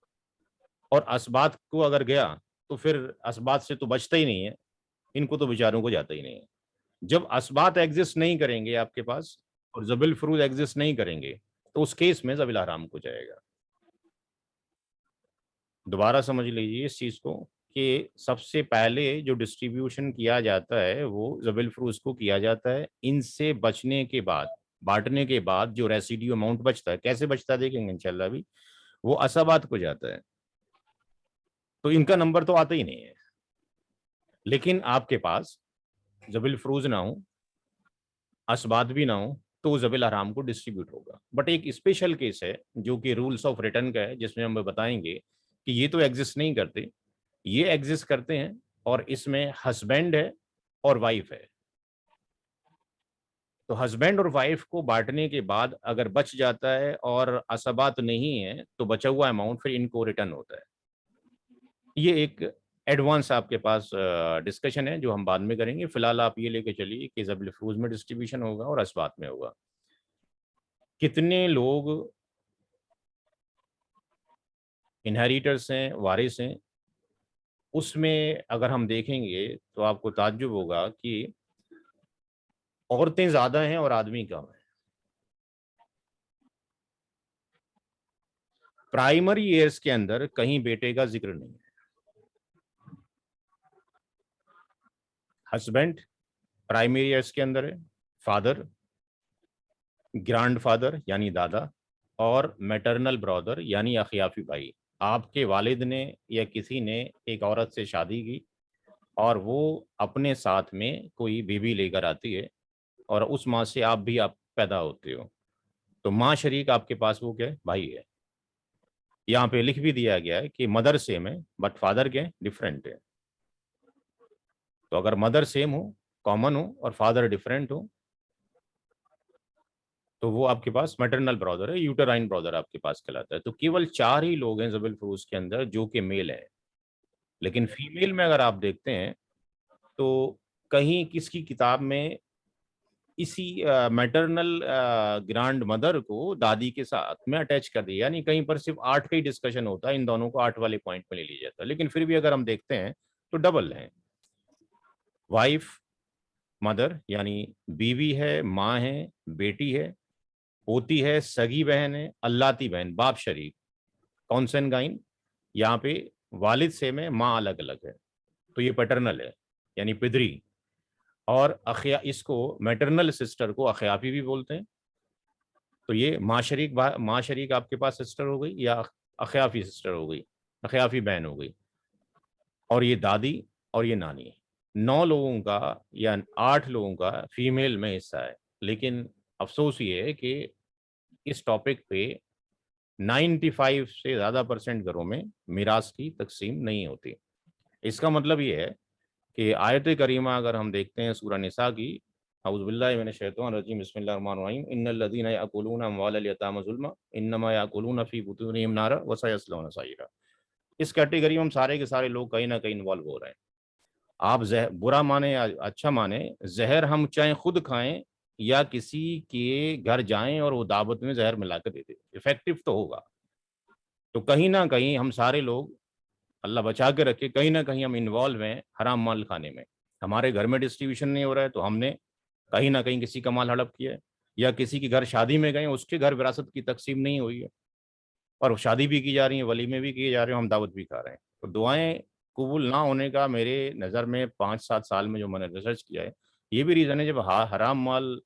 और असबात को अगर गया तो फिर असबात से तो बचता ही नहीं है, इनको तो बेचारों को जाता ही नहीं है। जब असबात एग्जिस्ट नहीं करेंगे आपके पास और ज़बील फरूज एग्जिस्ट नहीं करेंगे, तो उस केस में ज़बील हराम को जाएगा। दोबारा समझ लीजिए इस चीज को कि सबसे पहले जो डिस्ट्रीब्यूशन किया जाता है वो ज़बील फरूज को किया जाता है। इनसे बचने के बाद, बांटने के बाद जो रेसिड्यू अमाउंट बचता है, कैसे बचता है देखेंगे इंशाल्लाह भी, वो असबात को जाता है। तो इनका नंबर तो आता ही नहीं है। लेकिन आपके पास ज़बील फरूज ना हो, असबात भी ना हो, तो ज़बील हराम को डिस्ट्रीब्यूट होगा। बट एक स्पेशल केस है जो कि रूल्स ऑफ रिटर्न का है, जिसमें हम बताएंगे कि ये तो एग्जिस्ट नहीं करते, ये एग्जिस्ट करते हैं, और इसमें हस्बैंड है और वाइफ है। तो हस्बैंड और वाइफ को बांटने के बाद अगर बच जाता है और असबात नहीं है तो बचा हुआ अमाउंट फिर इनको रिटर्न होता है। ये एक एडवांस आपके पास डिस्कशन है जो हम बाद में करेंगे। फिलहाल आप ये लेके चलिए कि ज़बील फरूज में डिस्ट्रीब्यूशन होगा और असबात में होगा। कितने लोग इनहेरिटर्स हैं, वारिस हैं, उसमें अगर हम देखेंगे तो आपको ताज्जुब होगा कि औरतें ज्यादा हैं और आदमी कम है। प्राइमरी ईयर्स के अंदर कहीं बेटे का जिक्र नहीं है। हस्बैंड प्राइमरी ईयर्स के अंदर है, फादर, ग्रैंडफादर यानी दादा, और मैटरनल ब्रदर यानी अखियाफी भाई। आपके वालिद ने या किसी ने एक औरत से शादी की और वो अपने साथ में कोई बीबी लेकर आती है और उस माँ से आप पैदा होते हो, तो माँ शरीक आपके पास वो क्या है, भाई है। यहाँ पे लिख भी दिया गया है कि मदर सेम है बट फादर के डिफरेंट है। तो अगर मदर सेम हो कॉमन हो और फादर डिफरेंट हो तो वो आपके पास मैटरनल ब्रदर है, यूटेराइन ब्रदर आपके पास कहलाता है। तो केवल 4 ही लोग हैं ज़बील फुरूज के अंदर जो कि मेल है। लेकिन फीमेल में अगर आप देखते हैं तो कहीं किसकी किताब में इसी मैटरनल ग्रैंड मदर को दादी के साथ में अटैच कर दिया, यानी कहीं पर सिर्फ 8 का ही डिस्कशन होता है, इन दोनों को 8 वाले पॉइंट में ले लिया जाता है। लेकिन फिर भी अगर हम देखते हैं तो डबल है, वाइफ, मदर यानी बीवी है, माँ है, बेटी है, पोती है, सगी बहन है, अल्लाती बहन, बाप शरीक, कॉन्सेंगाइन, यहाँ पे वालिद से में माँ अलग अलग है, तो ये पैटर्नल है यानी पिदरी। और अखिया, इसको मैटरनल सिस्टर को अखियाफी भी बोलते हैं। तो ये माँ शरीक आपके पास सिस्टर हो गई या अखियाफी सिस्टर हो गई, अखियाफी बहन हो गई। और ये दादी और ये नानी, 9 लोगों का या 8 लोगों का फीमेल में हिस्सा है। लेकिन अफसोस ये है कि इस टॉपिक पे 95 से ज़्यादा % घरों में मिरास की तकसीम नहीं होती। इसका मतलब ये है कि आयत करीमा अगर हम देखते हैं सूरह निसा की, औज़ुबिल्लाहि मिनश शैतानिर रजीम, बिस्मिल्लाहिर रहमानिर रहीम, इन्नल लज़ीना याकुलूना अमवालल यतामा ज़ुल्मा इन्नमा याकुलूना फ़ी बुतूनिहिम नारा व सयस्लौना सईरा। इस कैटेगरी में हम सारे के सारे लोग कहीं ना कहीं इन्वॉल्व हो रहे हैं। आप बुरा माने या अच्छा माने, जहर हम चाहे खुद खाएं या किसी के घर जाएं और वो दावत में जहर मिला कर दे दे, इफेक्टिव तो होगा। तो कहीं ना कहीं हम सारे लोग, अल्लाह बचा के रखे, कहीं ना कहीं हम इन्वॉल्व हैं हराम माल खाने में। हमारे घर में डिस्ट्रीब्यूशन नहीं हो रहा है तो हमने कहीं ना कहीं किसी का माल हड़प किया है, या किसी के घर शादी में गए, उसके घर विरासत की तकसीम नहीं हुई है और शादी भी की जा रही है, वलीमे भी किए जा रहे हैं, हम दावत भी खा रहे हैं। तो दुआएं कबूल ना होने का मेरे नज़र में 5-7 साल में जो मैंने रिसर्च किया है, ये भी रीज़न है, जब हराम माल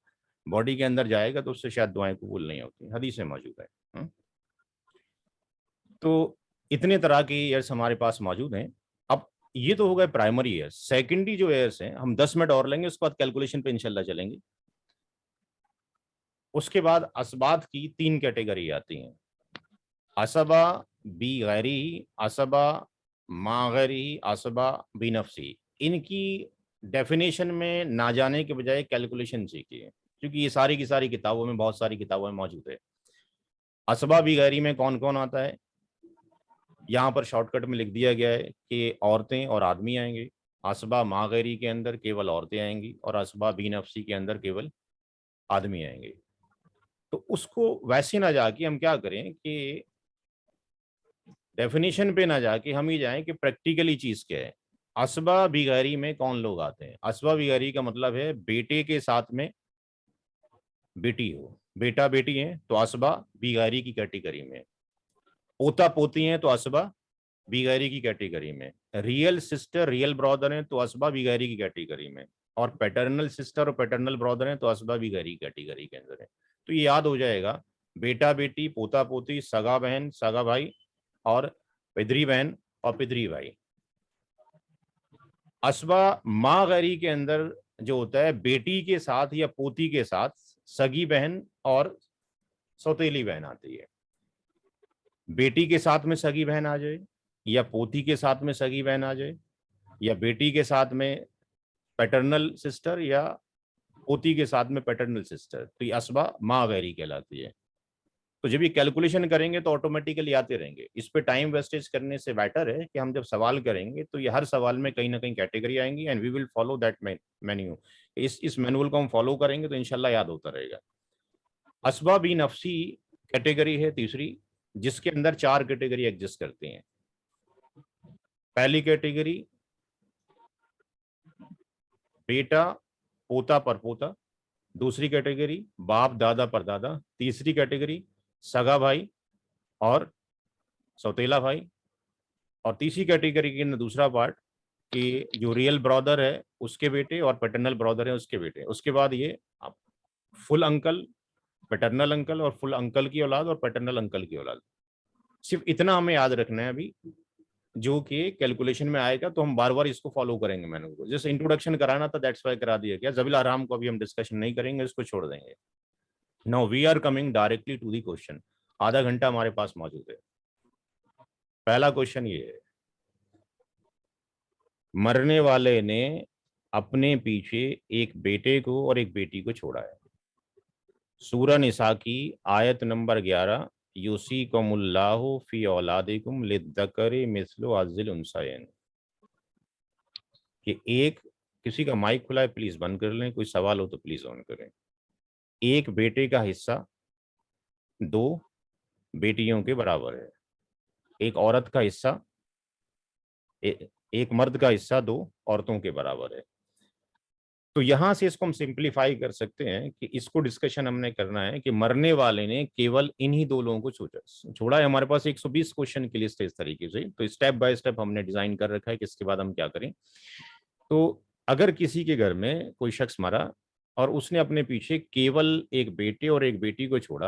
बॉडी के अंदर जाएगा तो उससे शायद दुआएं कबूल नहीं होती, हदीसें मौजूद है। तो इतने तरह की एयर्स हमारे पास मौजूद हैं। अब ये तो हो गए प्राइमरी एयर्स। सेकेंडरी जो एयर्स हैं हम 10 मिनट और लेंगे, उसके बाद कैलकुलेशन पे इंशाल्लाह चलेंगे। उसके बाद असबात की 3 कैटेगरी आती हैं, असबा बी गैरी, असबा मा गैरी, असबा बी नफसी। इनकी डेफिनेशन में ना जाने के बजाय कैलकुलेशन सीखिए, क्योंकि ये सारी की सारी किताबों में, बहुत सारी किताबों में मौजूद है। असबा बी गैरी में कौन कौन आता है, यहाँ पर शॉर्टकट में लिख दिया गया है कि औरतें और आदमी आएंगे। असबा मा गैरी के अंदर केवल औरतें आएंगी और असबा बी नफसी के अंदर केवल आदमी आएंगे। तो उसको वैसे ना जाके हम क्या करें कि डेफिनेशन पे ना जाके हम ही जाएं कि प्रैक्टिकली चीज क्या है। असबा बिगारी में कौन लोग आते हैं? असबा बिगारी का मतलब है बेटे के साथ में बेटी हो, बेटा बेटी है तो असबा बिगारी की कैटेगरी में, पोता पोती हैं तो असबा बिगारी की कैटेगरी में, रियल सिस्टर रियल ब्रदर हैं तो असबा बिगारी की कैटेगरी में, और पैटर्नल सिस्टर और पैटर्नल ब्रदर हैं तो असबा बिगारी कैटेगरी के अंदर है। तो ये याद हो जाएगा, बेटा बेटी, पोता पोती, सगा बहन, सगा भाई और पिदरी बहन और पिदरी भाई। असबा माँ गैरी के अंदर जो होता है, बेटी के साथ या पोती के साथ सगी बहन और सौतेली बहन आती है। बेटी के साथ में सगी बहन आ जाए, या पोती के साथ में सगी बहन आ जाए, या बेटी के साथ में पैटर्नल सिस्टर या पोती के साथ में पैटर्नल सिस्टर, तो ये असबा माँ गैरी कहलाती है। तो जब ये कैलकुलेशन करेंगे तो ऑटोमेटिकली आते रहेंगे। इस पे टाइम वेस्टेज करने से बेटर है कि हम जब सवाल करेंगे तो ये हर सवाल में कहीं ना कहीं कैटेगरी आएंगी and we will follow that menu. इस मैनुअल को हम फॉलो करेंगे तो इंशाल्लाह याद होता रहेगा। असबा बी नफसी कैटेगरी है तीसरी, जिसके अंदर 4 कैटेगरी एग्जिस्ट करती हैं। पहली कैटेगरी बेटा पोता परपोता, दूसरी कैटेगरी बाप दादा परदादा, तीसरी कैटेगरी सगा भाई और सौतेला भाई, और तीसरी कैटेगरी के अंदर दूसरा पार्ट कि जो रियल ब्रदर है उसके बेटे और पैटर्नल ब्रदर है उसके बेटे। उसके बाद ये फुल अंकल, पैटर्नल अंकल और फुल अंकल की औलाद और पैटर्नल अंकल की औलाद। सिर्फ इतना हमें याद रखना है अभी, जो कि कैलकुलेशन में आएगा तो हम बार बार इसको फॉलो करेंगे। मैंने को जैसे इंट्रोडक्शन कराना था, दैट्स वाई करा दिया गया। जबील आराम को अभी हम डिस्कशन नहीं करेंगे, इसको छोड़ देंगे। Now we are coming directly to the question. आधा घंटा हमारे पास मौजूद है। पहला क्वेश्चन ये है, मरने वाले ने अपने पीछे एक बेटे को और एक बेटी को छोड़ा है। सूरह निसा की आयत नंबर 11, यूसीकुमुल्लाहु फी औलादिकुम लिद्दकरि मिस्लु हज़्ज़िल उन्सयैन। कि एक, किसी का माइक खुला है प्लीज बंद कर लें, कोई सवाल हो तो प्लीज ऑन करें। एक बेटे का हिस्सा दो बेटियों के बराबर है। एक औरत का हिस्सा एक मर्द का हिस्सा दो औरतों के बराबर है। तो यहां से इसको हम सिंप्लीफाई कर सकते हैं कि इसको डिस्कशन हमने करना है कि मरने वाले ने केवल इन्हीं दो लोगों को छोड़ा है। हमारे पास 120 क्वेश्चन की लिस्ट है इस तरीके से, तो स्टेप बाय स्टेप हमने डिजाइन कर रखा है कि इसके बाद हम क्या करें। तो अगर किसी के घर में कोई शख्स मरा और उसने अपने पीछे केवल एक बेटे और एक बेटी को छोड़ा,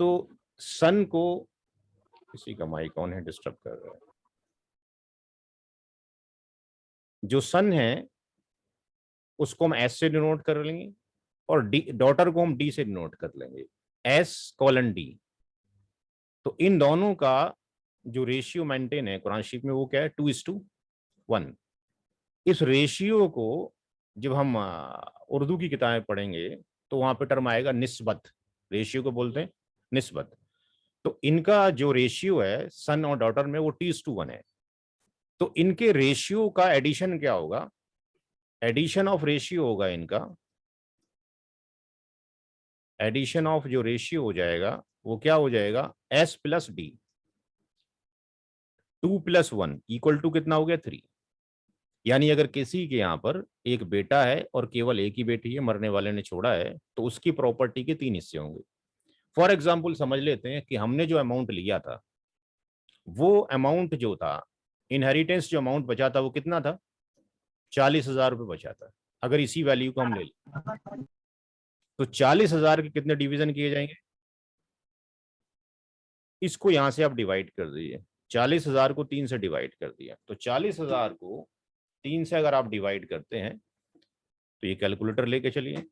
तो सन को, किसी का माइक ऑन है डिस्टर्ब कर रहा है, जो सन है उसको हम एस से डिनोट कर लेंगे और डी, डॉटर को हम डी से डिनोट कर लेंगे, S:D। तो इन दोनों का जो रेशियो मेंटेन है कुरान शरीफ में वो क्या है, 2:1। इस रेशियो को जब हम उर्दू की किताबें पढ़ेंगे तो वहां पे टर्म आएगा निस्बत। रेशियो को बोलते हैं निस्बत। तो इनका जो रेशियो है सन और डॉटर में वो 2:1 है। तो इनके रेशियो का एडिशन क्या होगा, एडिशन ऑफ रेशियो होगा इनका, एडिशन ऑफ जो रेशियो हो जाएगा वो क्या हो जाएगा, S+D। 2+1 इक्वल टू कितना हो गया, 3। यानी अगर किसी के यहाँ पर एक बेटा है और केवल एक ही बेटी है, मरने वाले ने छोड़ा है, तो उसकी प्रॉपर्टी के 3 हिस्से होंगे। फॉर एग्जाम्पल समझ लेते हैं कि हमने जो अमाउंट लिया था, वो अमाउंट जो था, इनहेरिटेंस जो अमाउंट बचा था वो कितना था, 40,000 रुपये बचा था। अगर इसी वैल्यू को हम ले लें तो 40,000 के कितने डिवीजन किए जाएंगे, इसको यहां से आप डिवाइड कर दीजिए। 40,000 को 3 से डिवाइड कर दिया, तो 40,000 को 3 से अगर आप डिवाइड करते हैं तो ये कैलकुलेटर लेके चलिए,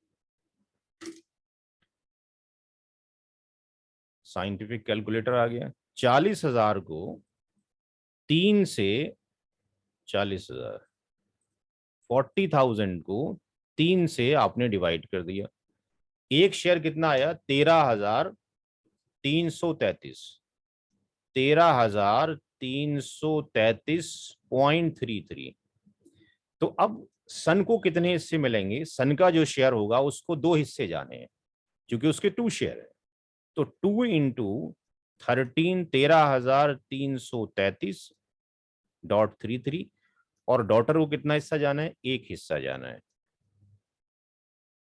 साइंटिफिक कैलकुलेटर आ गया। 40,000 को 3 से, 40,000, 40,000 को 3 से आपने डिवाइड कर दिया। एक शेयर कितना आया, 13,333, 13,333.33। तो अब सन को कितने हिस्से मिलेंगे, सन का जो शेयर होगा उसको 2 हिस्से जाने हैं क्योंकि उसके 2 शेयर है। तो 2 इंटू 13, 13,333.33, और डॉटर को कितना हिस्सा जाना है, एक हिस्सा जाना है।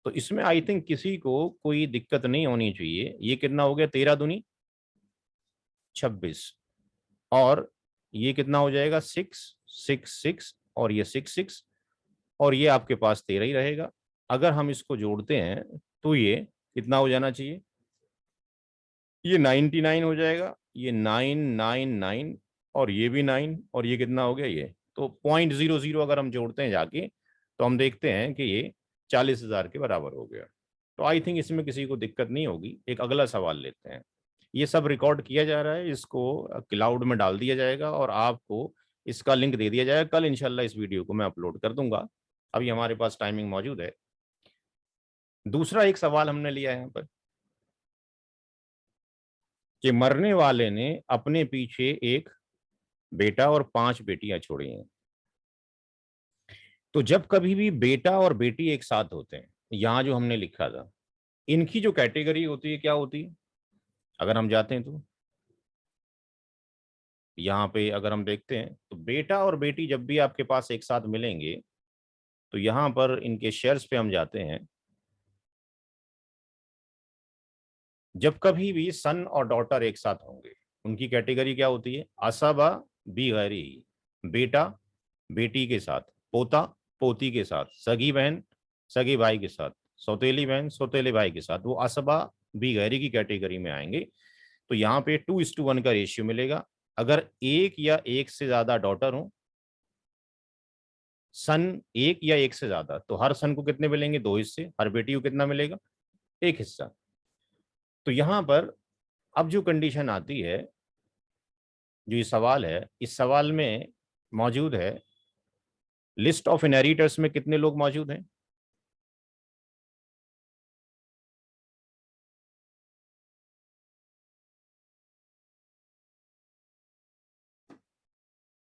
तो इसमें आई थिंक किसी को कोई दिक्कत नहीं होनी चाहिए। ये कितना हो गया, 13 दूनी 26, और ये कितना हो जाएगा, 6 और ये 6 और ये आपके पास 13 ही रहेगा। अगर हम इसको जोड़ते हैं तो ये कितना हो जाना चाहिए, ये 99 हो जाएगा, ये 999 और ये भी 9 और ये कितना हो गया ये, तो 0.00 अगर हम जोड़ते हैं जाके तो हम देखते हैं कि ये 40,000 के बराबर हो गया। तो आई थिंक इसमें किसी को दिक्कत नहीं होगी। एक अगला सवाल लेते हैं। ये सब रिकॉर्ड किया जा रहा है, इसको क्लाउड में डाल दिया जाएगा और आपको इसका लिंक दे दिया जाएगा। कल इंशाल्लाह इस वीडियो को मैं अपलोड कर दूंगा। अभी हमारे पास टाइमिंग मौजूद है। दूसरा एक सवाल हमने लिया है यहाँ पर कि मरने वाले ने अपने पीछे एक बेटा और 5 बेटियां छोड़ी हैं। तो जब कभी भी बेटा और बेटी एक साथ होते हैं, यहां जो हमने लिखा था, इनकी जो कैटेगरी होती है क्या होती है, अगर हम जाते हैं तो यहाँ पे अगर हम देखते हैं तो बेटा और बेटी जब भी आपके पास एक साथ मिलेंगे तो यहाँ पर इनके शेयर्स पे हम जाते हैं। जब कभी भी सन और डॉटर एक साथ होंगे उनकी कैटेगरी क्या होती है, असबा बी गैरी, बेटा बेटी के साथ, पोता पोती के साथ, सगी बहन सगे भाई के साथ, सौतेली बहन सौतेले भाई के साथ, वो असबा बी गैरी की कैटेगरी में आएंगे। तो यहाँ पे 2:1 का रेशियो मिलेगा। अगर एक या एक से ज्यादा डॉटर हो, सन एक या एक से ज्यादा, तो हर सन को कितने मिलेंगे, 2 हिस्से, हर बेटी को कितना मिलेगा, 1 हिस्सा। तो यहां पर अब जो कंडीशन आती है, जो ये सवाल है, इस सवाल में मौजूद है लिस्ट ऑफ इनहेरिटर्स में कितने लोग मौजूद हैं?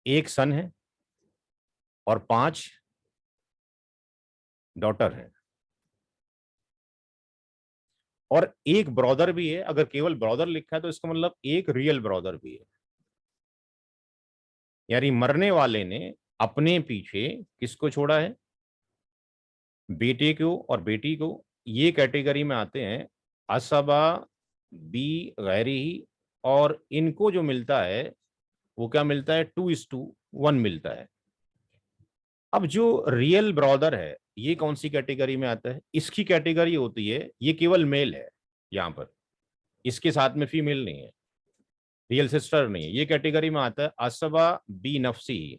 एक सन है और 5 डॉटर हैं, और एक ब्रदर भी है। अगर केवल ब्रदर लिखा है तो इसका मतलब एक रियल ब्रदर भी है, यानी मरने वाले ने अपने पीछे किसको छोड़ा है? बेटे को और बेटी को। ये कैटेगरी में आते हैं असबा बी गैरी ही, और इनको जो मिलता है वो क्या मिलता है? 2:1 मिलता है। अब जो रियल ब्रदर है ये कौन सी कैटेगरी में आता है? इसकी कैटेगरी होती है, ये केवल मेल है यहां पर, इसके साथ में फीमेल नहीं है, रियल सिस्टर नहीं है। ये कैटेगरी में आता है असबा बी नफसी।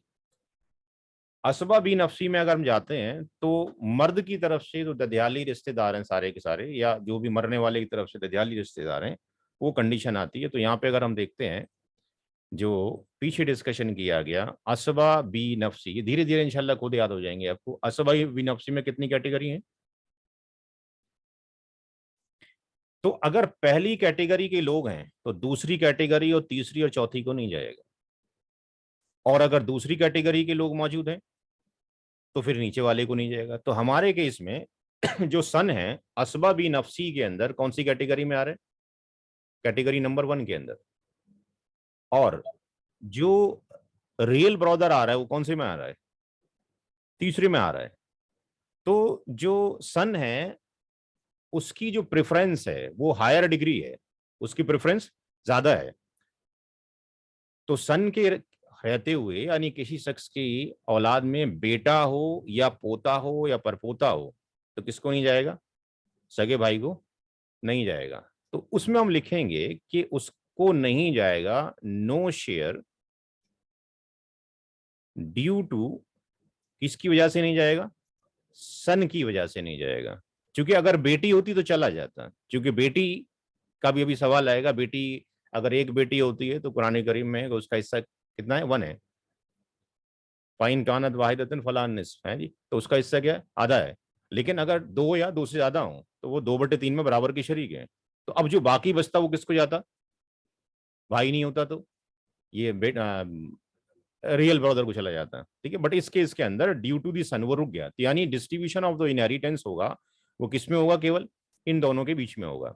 असबा बी नफसी में अगर हम जाते हैं तो मर्द की तरफ से जो ददियाली रिश्तेदार हैं सारे के सारे, या जो भी मरने वाले की तरफ से ददियाली रिश्तेदार हैं, वो कंडीशन आती है। तो यहाँ पे अगर हम देखते हैं जो पीछे डिस्कशन किया गया, असबा बी नफसी, ये धीरे धीरे इंशाल्लाह खुद याद हो जाएंगे आपको। असबा बी नफसी में कितनी कैटेगरी है? तो अगर पहली कैटेगरी के लोग हैं तो दूसरी कैटेगरी और तीसरी और चौथी को नहीं जाएगा, और अगर दूसरी कैटेगरी के लोग मौजूद हैं तो फिर नीचे वाले को नहीं जाएगा। तो हमारे केस में जो सन है असबा बी नफसी के अंदर कौन सी कैटेगरी में आ रहे हैं? कैटेगरी नंबर 1 के अंदर। और जो रियल ब्रदर आ रहा है वो कौन से में आ रहा है? तीसरे में आ रहा है। तो जो सन है उसकी जो प्रेफरेंस है वो हायर डिग्री है, उसकी प्रेफरेंस ज्यादा है। तो सन के रहते हुए, यानी किसी शख्स की औलाद में बेटा हो या पोता हो या परपोता हो, तो किसको नहीं जाएगा? सगे भाई को नहीं जाएगा। तो उसमें हम लिखेंगे कि उसको नहीं जाएगा नो शेयर ड्यू टू, किसकी वजह से नहीं जाएगा? सन की वजह से नहीं जाएगा। क्योंकि अगर बेटी होती तो चला जाता, क्योंकि बेटी का भी अभी सवाल आएगा। बेटी, अगर एक बेटी होती है तो कुरान करीम में उसका हिस्सा कितना है? 1 है। फाइन कानत वाहिदतन फलान निस्फ है जी, तो उसका हिस्सा क्या है? आधा है। लेकिन अगर 2 या 2 से ज्यादा हो तो वो 2/3 में बराबर की शरीक है। तो अब जो बाकी बचता वो किसको जाता? भाई नहीं होता तो ये बेटा रियल ब्रदर को चला जाता है। ठीक है, बट इस केस के अंदर ड्यू टू दी सन वो रुक गया। तो यानी डिस्ट्रीब्यूशन ऑफ द इनहेरिटेंस होगा वो किस में होगा? केवल इन दोनों के बीच में होगा।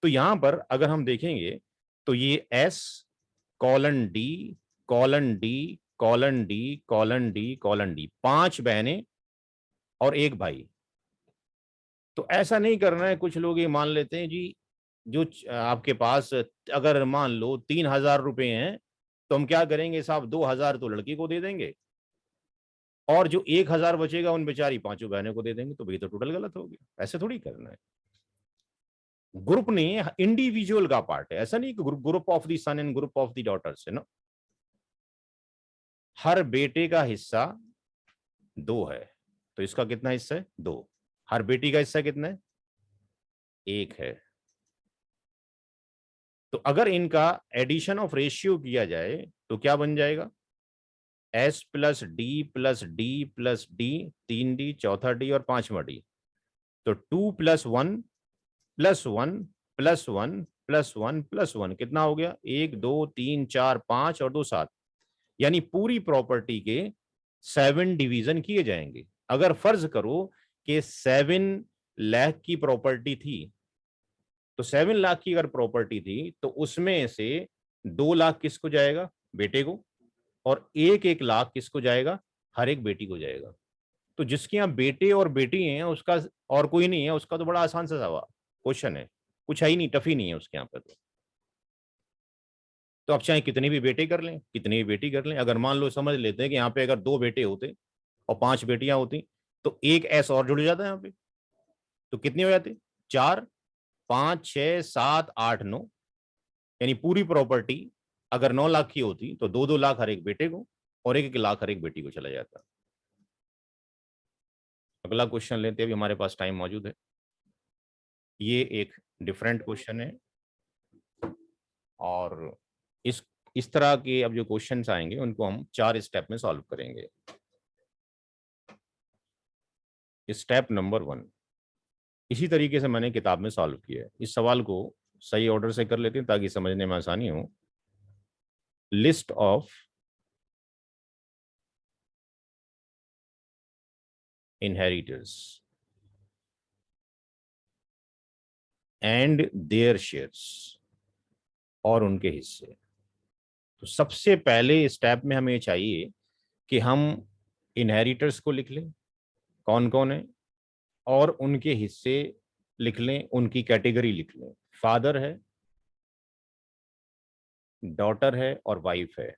तो यहां पर अगर हम देखेंगे तो ये S colon D colon D colon D colon D colon D, 5 बहनें और एक भाई। तो ऐसा नहीं करना है। कुछ लोग ये मान लेते हैं जी, जो आपके पास अगर मान लो 3,000 रुपए हैं तो हम क्या करेंगे साहब, 2,000 तो लड़की को दे देंगे और जो 1,000 बचेगा उन बेचारी 5 बहनों को दे देंगे। तो भाई तो टोटल गलत हो गया। ऐसे थोड़ी करना है। ग्रुप नहीं है, इंडिविजुअल का पार्ट है। ऐसा नहीं कि group of the son and group of the daughters है ना। हर बेटे का हिस्सा 2 है, तो इसका कितना हिस्सा है? 2। हर बेटी का हिस्सा कितना है? 1 है। तो अगर इनका एडिशन ऑफ रेशियो किया जाए तो क्या बन जाएगा? S plus D plus D plus D, 3D, चौथा डी और 5वां डी। तो 2+1+1+1+1+1 कितना हो गया? 1 2 3 4 5 और 2 7। यानी पूरी प्रॉपर्टी के 7 डिवीजन किए जाएंगे। अगर फर्ज करो कि 7 लाख की प्रॉपर्टी थी, तो 7 लाख की अगर प्रॉपर्टी थी तो उसमें से 2 लाख किसको जाएगा? बेटे को। और 1-1 लाख किसको जाएगा? हर एक बेटी को जाएगा। तो जिसके यहाँ बेटे और बेटी हैं उसका और कोई नहीं है, उसका तो बड़ा आसान सा सवाल क्वेश्चन है, कुछ है ही नहीं, टफ ही नहीं है उसके यहाँ पे। तो आप चाहे कितने भी बेटे कर लें, कितनी भी बेटी कर लें। अगर मान लो समझ लेते हैं कि यहाँ पे अगर 2 बेटे होते और 5 बेटियां होती तो एक एस और जुड़ जाता है यहाँ पे। तो कितने हो जाते? 4 5 6 7 8 9। यानी पूरी प्रॉपर्टी अगर 9 लाख की होती तो 2-2 लाख हर एक बेटे को और 1-1 लाख हर एक बेटी को चला जाता। अगला क्वेश्चन लेते हैं, अभी हमारे पास टाइम मौजूद है। ये एक डिफरेंट क्वेश्चन है और इस तरह के अब जो क्वेश्चंस आएंगे उनको हम 4 स्टेप में सॉल्व करेंगे। स्टेप नंबर 1 इसी तरीके से मैंने किताब में सॉल्व किया है। इस सवाल को सही ऑर्डर से कर लेते हैं ताकि समझने में आसानी हो। List of inheritors and there shares, और उनके हिस्से। तो सबसे पहले स्टेप में हमें चाहिए कि हम इनहेरिटर्स को लिख लें, कौन कौन है, और उनके हिस्से लिख लें, उनकी कैटेगरी लिख लें। फादर है, डॉटर है और वाइफ है।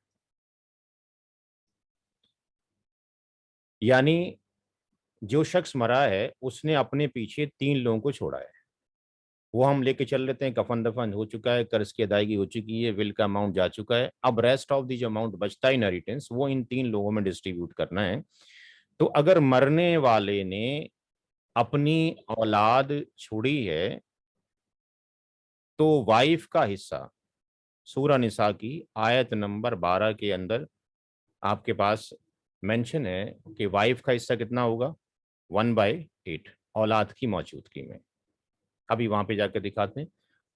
यानी जो शख्स मरा है उसने अपने पीछे 3 लोगों को छोड़ा है। वो हम लेके चल लेते हैं, कफन दफन हो चुका है, कर्ज की अदायगी हो चुकी है, विल का अमाउंट जा चुका है। अब रेस्ट ऑफ दी जो अमाउंट बचता है इनहेरिटेंस, वो इन 3 लोगों में डिस्ट्रीब्यूट करना है। तो अगर मरने वाले ने अपनी औलाद छोड़ी है तो वाइफ का हिस्सा सूरा निसा की आयत नंबर 12 के अंदर आपके पास मेंशन है कि वाइफ का हिस्सा कितना होगा, 1/8 औलाद की मौजूदगी में। अभी वहां पे जाकर दिखाते हैं।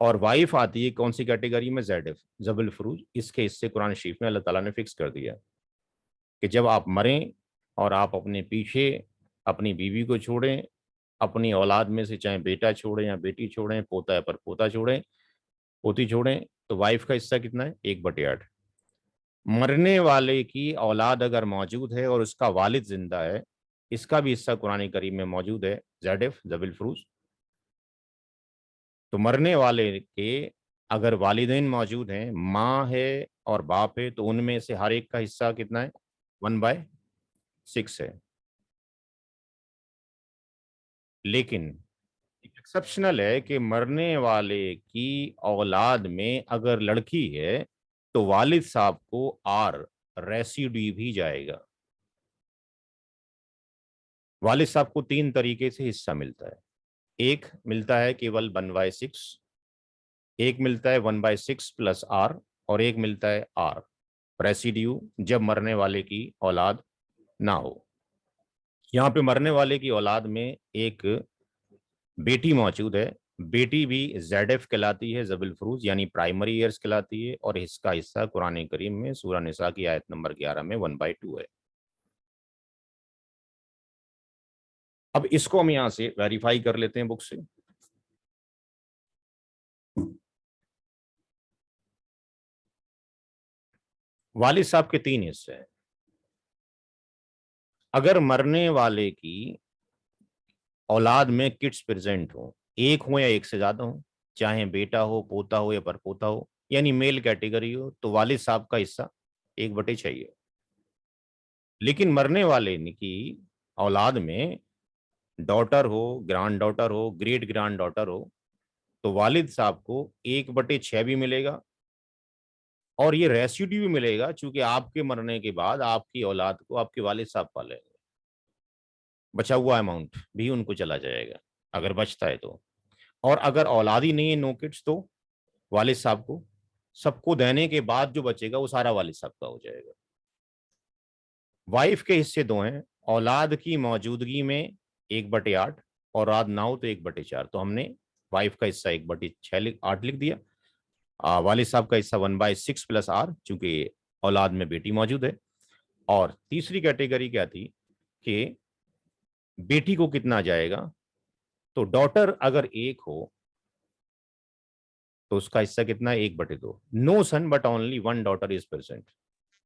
और वाइफ आती है कौन सी कैटेगरी में, ZF जबल फरूज। इसके हिस्से कुरान शरीफ में अल्लाह ताला ने फिक्स कर दिया कि जब आप मरें और आप अपने पीछे अपनी बीवी को छोड़ें, अपनी औलाद में से चाहे बेटा छोड़ें या बेटी छोड़ें, पोता है पर पोता छोड़ें, पोती छोड़ें, तो वाइफ का हिस्सा कितना है, 1/8। मरने वाले की औलाद अगर मौजूद है और उसका वालिद जिंदा है, इसका भी हिस्सा कुरान करीम में मौजूद है, ZF जबिल फरूज। तो मरने वाले के अगर वालिदैन मौजूद हैं, माँ है और बाप है, तो उनमें से हर एक का हिस्सा कितना है, 1/6 है। लेकिन एक्सेप्शनल है कि मरने वाले की औलाद में अगर लड़की है तो वालिद साहब को R रेसिड्यू भी जाएगा। वालिद साहब को 3 तरीके से हिस्सा मिलता है। एक मिलता है केवल 1/6, एक मिलता है 1/6 प्लस R, और एक मिलता है R रेसिड्यू जब मरने वाले की औलाद ना हो। यहाँ पे मरने वाले की औलाद में एक बेटी मौजूद है। बेटी भी ZF कहलाती है, जबिल फरूज, यानी प्राइमरी ईयर्स कहलाती है, और इसका हिस्सा कुरान करीम में सूरा निसा की आयत नंबर 11 में 1/2 है। अब इसको हम यहां से वेरीफाई कर लेते हैं बुक से। वालिद साहब के 3 हिस्से हैं। अगर मरने वाले की औलाद में किड्स प्रेजेंट हो, एक हो या एक से ज्यादा हो, चाहे बेटा हो, पोता हो या परपोता हो, यानी मेल कैटेगरी हो, तो वालिद साहब का हिस्सा 1/6 है। लेकिन मरने वाले की औलाद में डॉटर हो, ग्रांड डॉटर हो, ग्रेट ग्रांड डॉटर हो, तो वालिद साहब को 1/6 भी मिलेगा, और ये रेसिड्यू भी मिलेगा, चूंकि आपके मरने के बाद आपकी औलाद को आपके वालिद साहब पालेंगे। बचा हुआ अमाउंट भी उनको चला जाएगा अगर बचता है तो। और अगर औलाद ही नहीं है, नो किड्स, तो वालिद साहब को सबको देने के बाद जो बचेगा वो सारा वालिद साहब का हो जाएगा। वाइफ के हिस्से 2 हैं, औलाद की मौजूदगी में 1/8, और औलाद ना हो तो 1/4। तो हमने वाइफ का हिस्सा 1/8 लिख दिया। वालिद साहब का हिस्सा 1/6 प्लस R, चूंकि औलाद में बेटी मौजूद है। और तीसरी कैटेगरी क्या थी कि बेटी को कितना जाएगा, तो डॉटर अगर एक हो तो उसका हिस्सा कितना है, 1/2। No son but only 1 daughter is present.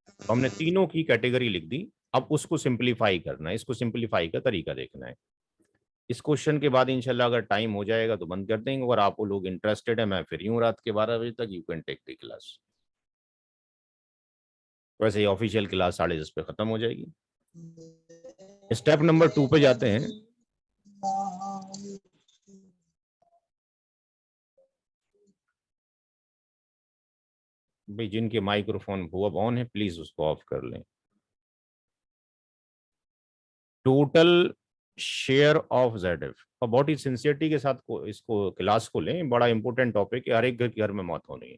तो हमने तीनों की कैटेगरी लिख दी। अब उसको सिंप्लीफाई करना है, इसको सिंप्लीफाई का तरीका देखना है। इस क्वेश्चन के बाद इंशाल्लाह अगर टाइम हो जाएगा तो बंद कर देंगे। अगर आप लोग इंटरेस्टेड है, मैं फ्री हूँ रात के 12 बजे तक, you can take the class. वैसे ही ऑफिशियल क्लास 10:30 पे खत्म हो जाएगी। स्टेप नंबर 2 पे जाते हैं। भाई जिनके माइक्रोफोन वो अब ऑन है प्लीज उसको ऑफ कर लें। टोटल शेयर ऑफ ZF, और बहुत ही सिंसियरिटी के साथ इसको क्लास को लें। बड़ा इंपॉर्टेंट टॉपिक है, हर एक घर में मौत होनी है,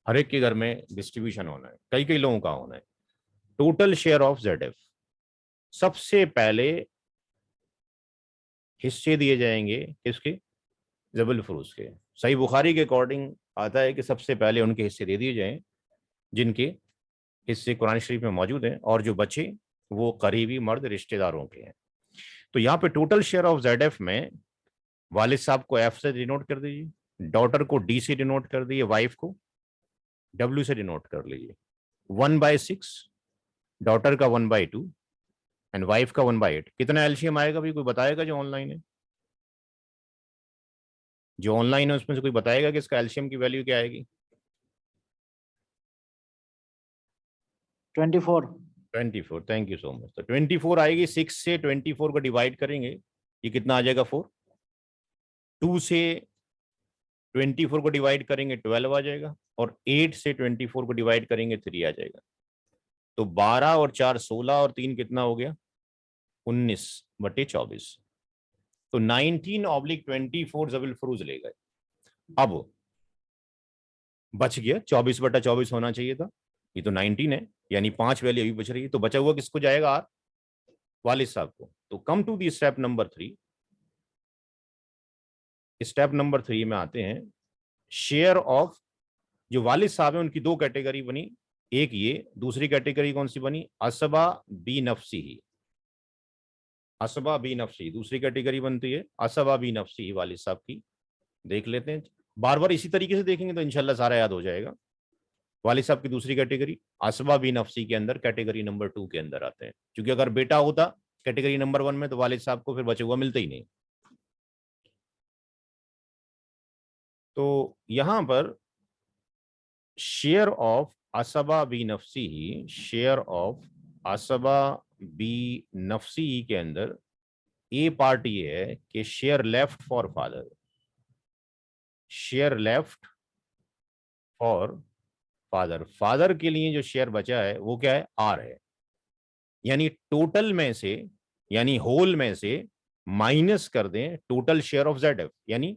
हर एक के घर में डिस्ट्रीब्यूशन होना है, कई कई लोगों का होना है। टोटल शेयर ऑफ ZF, सबसे पहले हिस्से दिए जाएंगे किसके, जबल फरूज के। सही बुखारी के अकॉर्डिंग आता है कि सबसे पहले उनके हिस्से दे दिए जाएं जिनके हिस्से कुरान शरीफ में मौजूद हैं, और जो बचे वो करीबी मर्द रिश्तेदारों के हैं। तो यहाँ पे टोटल शेयर ऑफ जेड में वालिद साहब को एफ से डिनोट कर दीजिए, डॉटर को डी से डिनोट कर दीजिए, वाइफ को डब्ल्यू से डिनोट कर लीजिए। 1/6, डॉटर का 1/2 एंड वाइफ का 1/8। कितना एलसीएम आएगा भाई, कोई बताएगा जो ऑनलाइन है? जो ऑनलाइन है उसमें से कोई बताएगा कि इसका एलसीएम की वैल्यू क्या आएगी? 24। 24, थैंक यू सो मच। तो 24 आएगी। 6 से 24 को डिवाइड करेंगे, ये कितना आ जाएगा? 4। 2 से 24 को डिवाइड करेंगे 12 आ जाएगा, और 8 से 24 को डिवाइड करेंगे 3 आ जाएगा। तो 12 और 4 16, और 3 कितना हो गया? 19/24। तो 19/24 जबील फरूज ले गए। अब बच गया 24/24 होना चाहिए था, ये तो 19 है, यानी 5 वैल्यू अभी बच रही है। तो बचा हुआ किसको जाएगा? आर, वालिद साहब को। तो come to the step number 3। Step number 3 में आते हैं। शेयर ऑफ, जो वालिद साहब है उनकी दो कैटेगरी बनी, एक ये, दूसरी कैटेगरी कौन सी बनी? असबा बी नफसी ही। असबा बी नफसी, दूसरी कैटेगरी बनती है असबा बी नफसी ही वालिद साहब की। देख लेते हैं, बार बार इसी तरीके से देखेंगे तो इंशाल्लाह सारा याद हो जाएगा। वालिद साहब की दूसरी कैटेगरी असबा बी नफसी के अंदर कैटेगरी नंबर 2 के अंदर आते हैं, क्योंकि अगर बेटा होता कैटेगरी नंबर 1 में तो वालिद साहब को फिर बचे हुआ मिलता ही नहीं। तो यहां पर शेयर ऑफ असबा बी नफसी ही, शेयर ऑफ असबा बी नफसी ही के अंदर ए पार्ट ये है कि share left for father, share left for father, father के लिए जो शेयर बचा है वो क्या है? आर है। यानी टोटल में से, यानी होल में से माइनस कर दें total share of Z F, यानी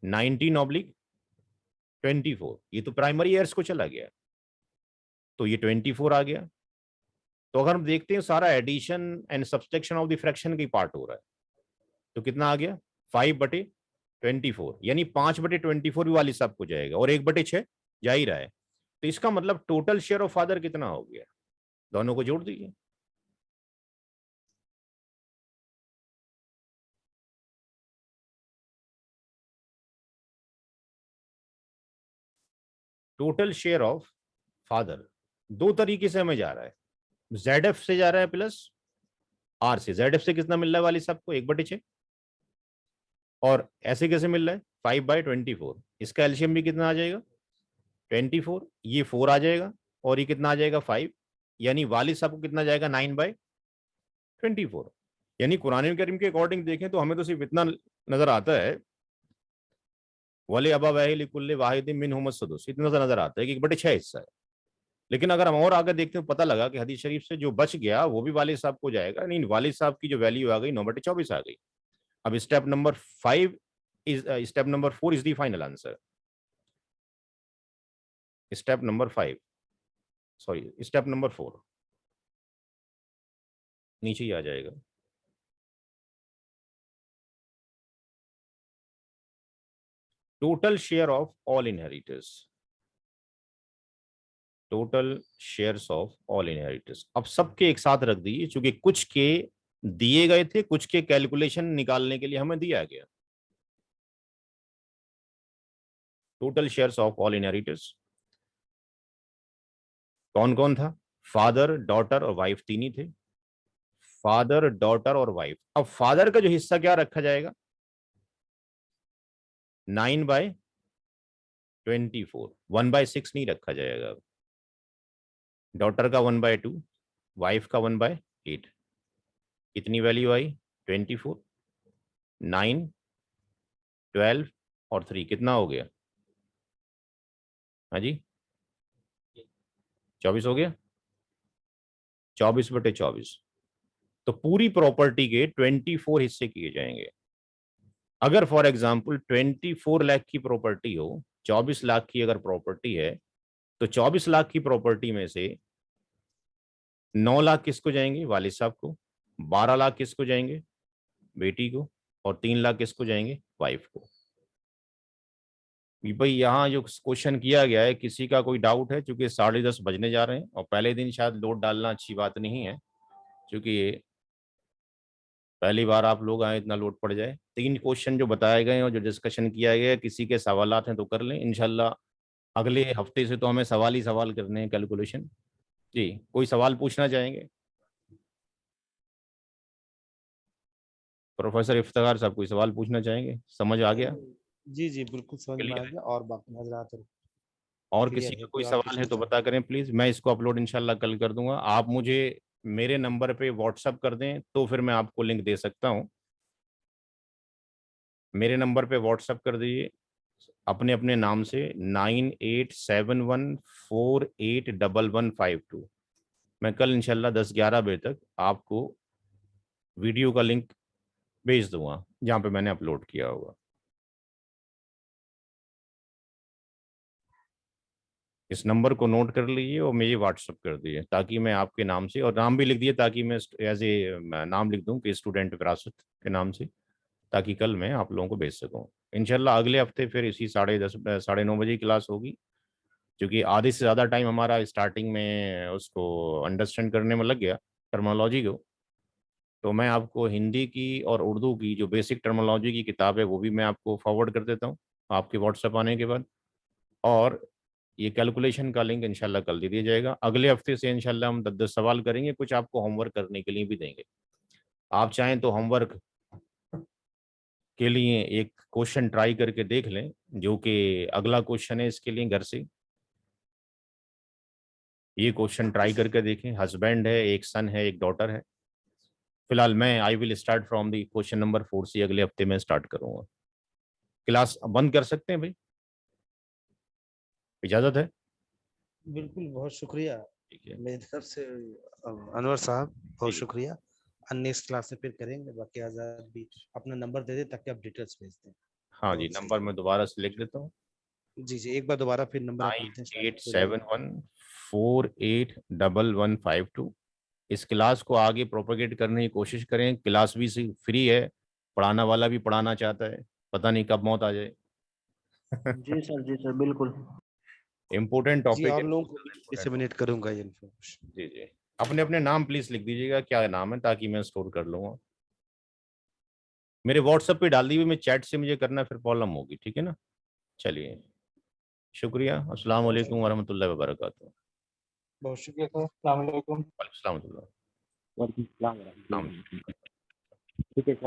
19/24। ये तो प्राइमरी ईयर्स को चला गया, तो ये 24 आ गया। तो अगर हम देखते हैं सारा addition and subtraction of the fraction की पार्ट हो रहा है, तो कितना आ गया? 5/24, यानी 5/24 भी वाली साहब को जाएगा, और 1/6 जा ही रहा है। तो इसका मतलब टोटल शेयर ऑफ फादर कितना हो गया? दोनों को जोड़ दीजिए। टोटल शेयर ऑफ फादर दो तरीके से हमें जा रहा है, जेड एफ से जा रहा है प्लस आर से। जेड एफ से कितना मिल रहा है वाली साहब को? 1/6। और ऐसे कैसे मिल रहा है? 5/24। इसका एलसीएम भी कितना आ जाएगा? 24। ये 4 आ जाएगा, और ये कितना आ जाएगा? 5। यानी वालिद साहब को कितना जाएगा? 9/24। यानी कुरान करीम के अकॉर्डिंग देखें तो हमें तो सिर्फ इतना नजर आता है, वले अबा वह कुल्ले वाहिद मिन हुमस सदुस, इतना सा नजर आता है कि 1/6 हिस्सा है। लेकिन अगर हम और आगे देखते हैं, पता लगा कि हदीस शरीफ से जो बच गया वो भी वालिद साहब को जाएगा। नहीं, वालिद साहब की जो वैल्यू आ गई 9/24 आ गई। अब step number 5 is, step number 4 is the final answer. Step number 5, sorry step number 4 नीचे ही आ जाएगा। Total share of all inheritors, total shares of all inheritors. अब सबके एक साथ रख दीजिए, क्योंकि कुछ के दिए गए थे, कुछ के कैलकुलेशन निकालने के लिए हमें दिया गया। Total shares of all inheritors कौन कौन था? फादर, डॉटर और वाइफ, तीन ही थे। फादर, डॉटर और वाइफ। अब फादर का जो हिस्सा क्या रखा जाएगा? 9/24, 1/6 नहीं रखा जाएगा। डॉटर का 1/2, वाइफ का 1/8। कितनी वैल्यू आई? 24, 9, 12 और 3 कितना हो गया? हाँ जी, 24 हो गया। 24/24। तो पूरी प्रॉपर्टी के 24 हिस्से किए जाएंगे। अगर फॉर एग्जाम्पल 24 लाख की प्रॉपर्टी हो, 24 लाख की अगर प्रॉपर्टी है, तो 24 लाख की प्रॉपर्टी में से 9 लाख किसको जाएंगे? वालिद साहब को। 12 लाख किसको जाएंगे? बेटी को। और 3 लाख किसको जाएंगे? वाइफ को। भाई यहाँ जो क्वेश्चन किया गया है, किसी का कोई डाउट है? क्योंकि 10:30 बजने जा रहे हैं और पहले दिन शायद लोड डालना अच्छी बात नहीं है, क्योंकि पहली बार आप लोग आए, इतना लोड पड़ जाए। 3 क्वेश्चन जो बताए गए हैं और जो डिस्कशन किया गया है, किसी के सवालात हैं तो कर लें। इंशाल्लाह अगले हफ्ते से तो हमें सवाल ही सवाल करने हैं, कैलकुलेशन। जी, कोई सवाल पूछना चाहेंगे? प्रोफेसर इफ्तिखार साहब कोई सवाल पूछना चाहेंगे? समझ आ गया? जी जी बिल्कुल समझ में आ क्लियर है? गया, और बाकी हजरात और किसी क्लियर का है, कोई कोई और सवाल है पूछना तो चाहे? बता करें प्लीज। मैं इसको अपलोड इंशाल्लाह कल कर दूंगा। आप मुझे मेरे नंबर पे व्हाट्सअप कर दें तो फिर मैं आपको लिंक दे सकता हूँ। मेरे नंबर पे व्हाट्सअप कर दीजिए अपने अपने नाम से, 9871481152। मैं कल इंशाल्लाह 10-11 बजे तक आपको वीडियो का लिंक भेज दूंगा जहाँ पे मैंने अपलोड किया होगा। इस नंबर को नोट कर लीजिए और मुझे व्हाट्सअप कर दीजिए, ताकि मैं आपके नाम से, और नाम भी लिख दिए ताकि मैं एज ए नाम लिख दूं कि स्टूडेंट विरासत के नाम से, ताकि कल मैं आप लोगों को भेज सकूं। इंशाल्लाह अगले हफ्ते फिर इसी 10:30 9:30 की क्लास होगी, क्योंकि आधे से ज़्यादा टाइम हमारा स्टार्टिंग में उसको अंडरस्टैंड करने में लग गया, टर्मिनोलॉजी को। तो मैं आपको हिंदी की और उर्दू की जो बेसिक टर्मिनोलॉजी की किताब है वो भी मैं आपको फॉरवर्ड कर देता हूँ आपके व्हाट्सएप आने के बाद। और ये कैलकुलेशन का लिंक इंशाल्लाह कल दे दिया जाएगा। अगले हफ्ते से इंशाल्लाह हम 10-10 सवाल करेंगे, कुछ आपको होमवर्क करने के लिए भी देंगे। आप चाहें तो होमवर्क के लिए एक क्वेश्चन ट्राई करके देख लें, जो कि अगला क्वेश्चन है इसके लिए घर से। ये क्वेश्चन ट्राई करके देखें। हस्बैंड है, एक सन है, एक डॉटर है। फिलहाल मैं I will start from the question number 4 से अगले हफ्ते में स्टार्ट करूंगा। क्लास बंद कर सकते हैं भाई, इजाजत है? बिल्कुल, बहुत शुक्रिया ठीक है मेरी तरफ से। अनवर साहब बहुत जी। शुक्रिया। अन्य इस क्लास में फिर करेंगे, बाकी आजाद भी अपना नंबर दे दे ताकि आप डिटेल्स भेज दें। हाँ जी, बहुत सही। नंबर मैं दोबारा से लिख देता हूँ। जी जी, एक बार दोबारा फिर नंबर आप नाइन लिखते हैं शायद एट भूल गए। Seven one 481152। इस क्लास को आगे प्रोपेगेट करने की कोशिश करें। क्लास भी फ्री है, पढ़ाना वाला भी पढ़ाना चाहता है, पता नहीं कब मौत आ जाए। जी सर बिल्कुल। इम्पोर्टेंट जी, टॉपिक और है, लोगों बहुत को भी ज़्यादा इम्पोर्टेंट डिसेमिनेट टॉपिक। करूंगा ये इन्फॉर्मेशन। जी जी, अपने अपने नाम प्लीज लिख दीजिएगा, क्या नाम है, ताकि मैं स्टोर कर लूँगा। मेरे व्हाट्सएप पे डाल दी हुई, मैं चैट से मुझे करना फिर प्रॉब्लम होगी, ठीक है ना? चलिए, शुक्रिया। अस्सलाम बहुत वालेकुम शुक्रिया, वरहमतुल्लाहि वबरकातुहू। बहुत शुक्रिया सर। अस्सलाम वालेकुम। वालेकुम अस्सलाम वरहमतुल्लाह। वालेकुम सलाम अस्सलाम। वरहमतुल्लाह। ठीक है सर।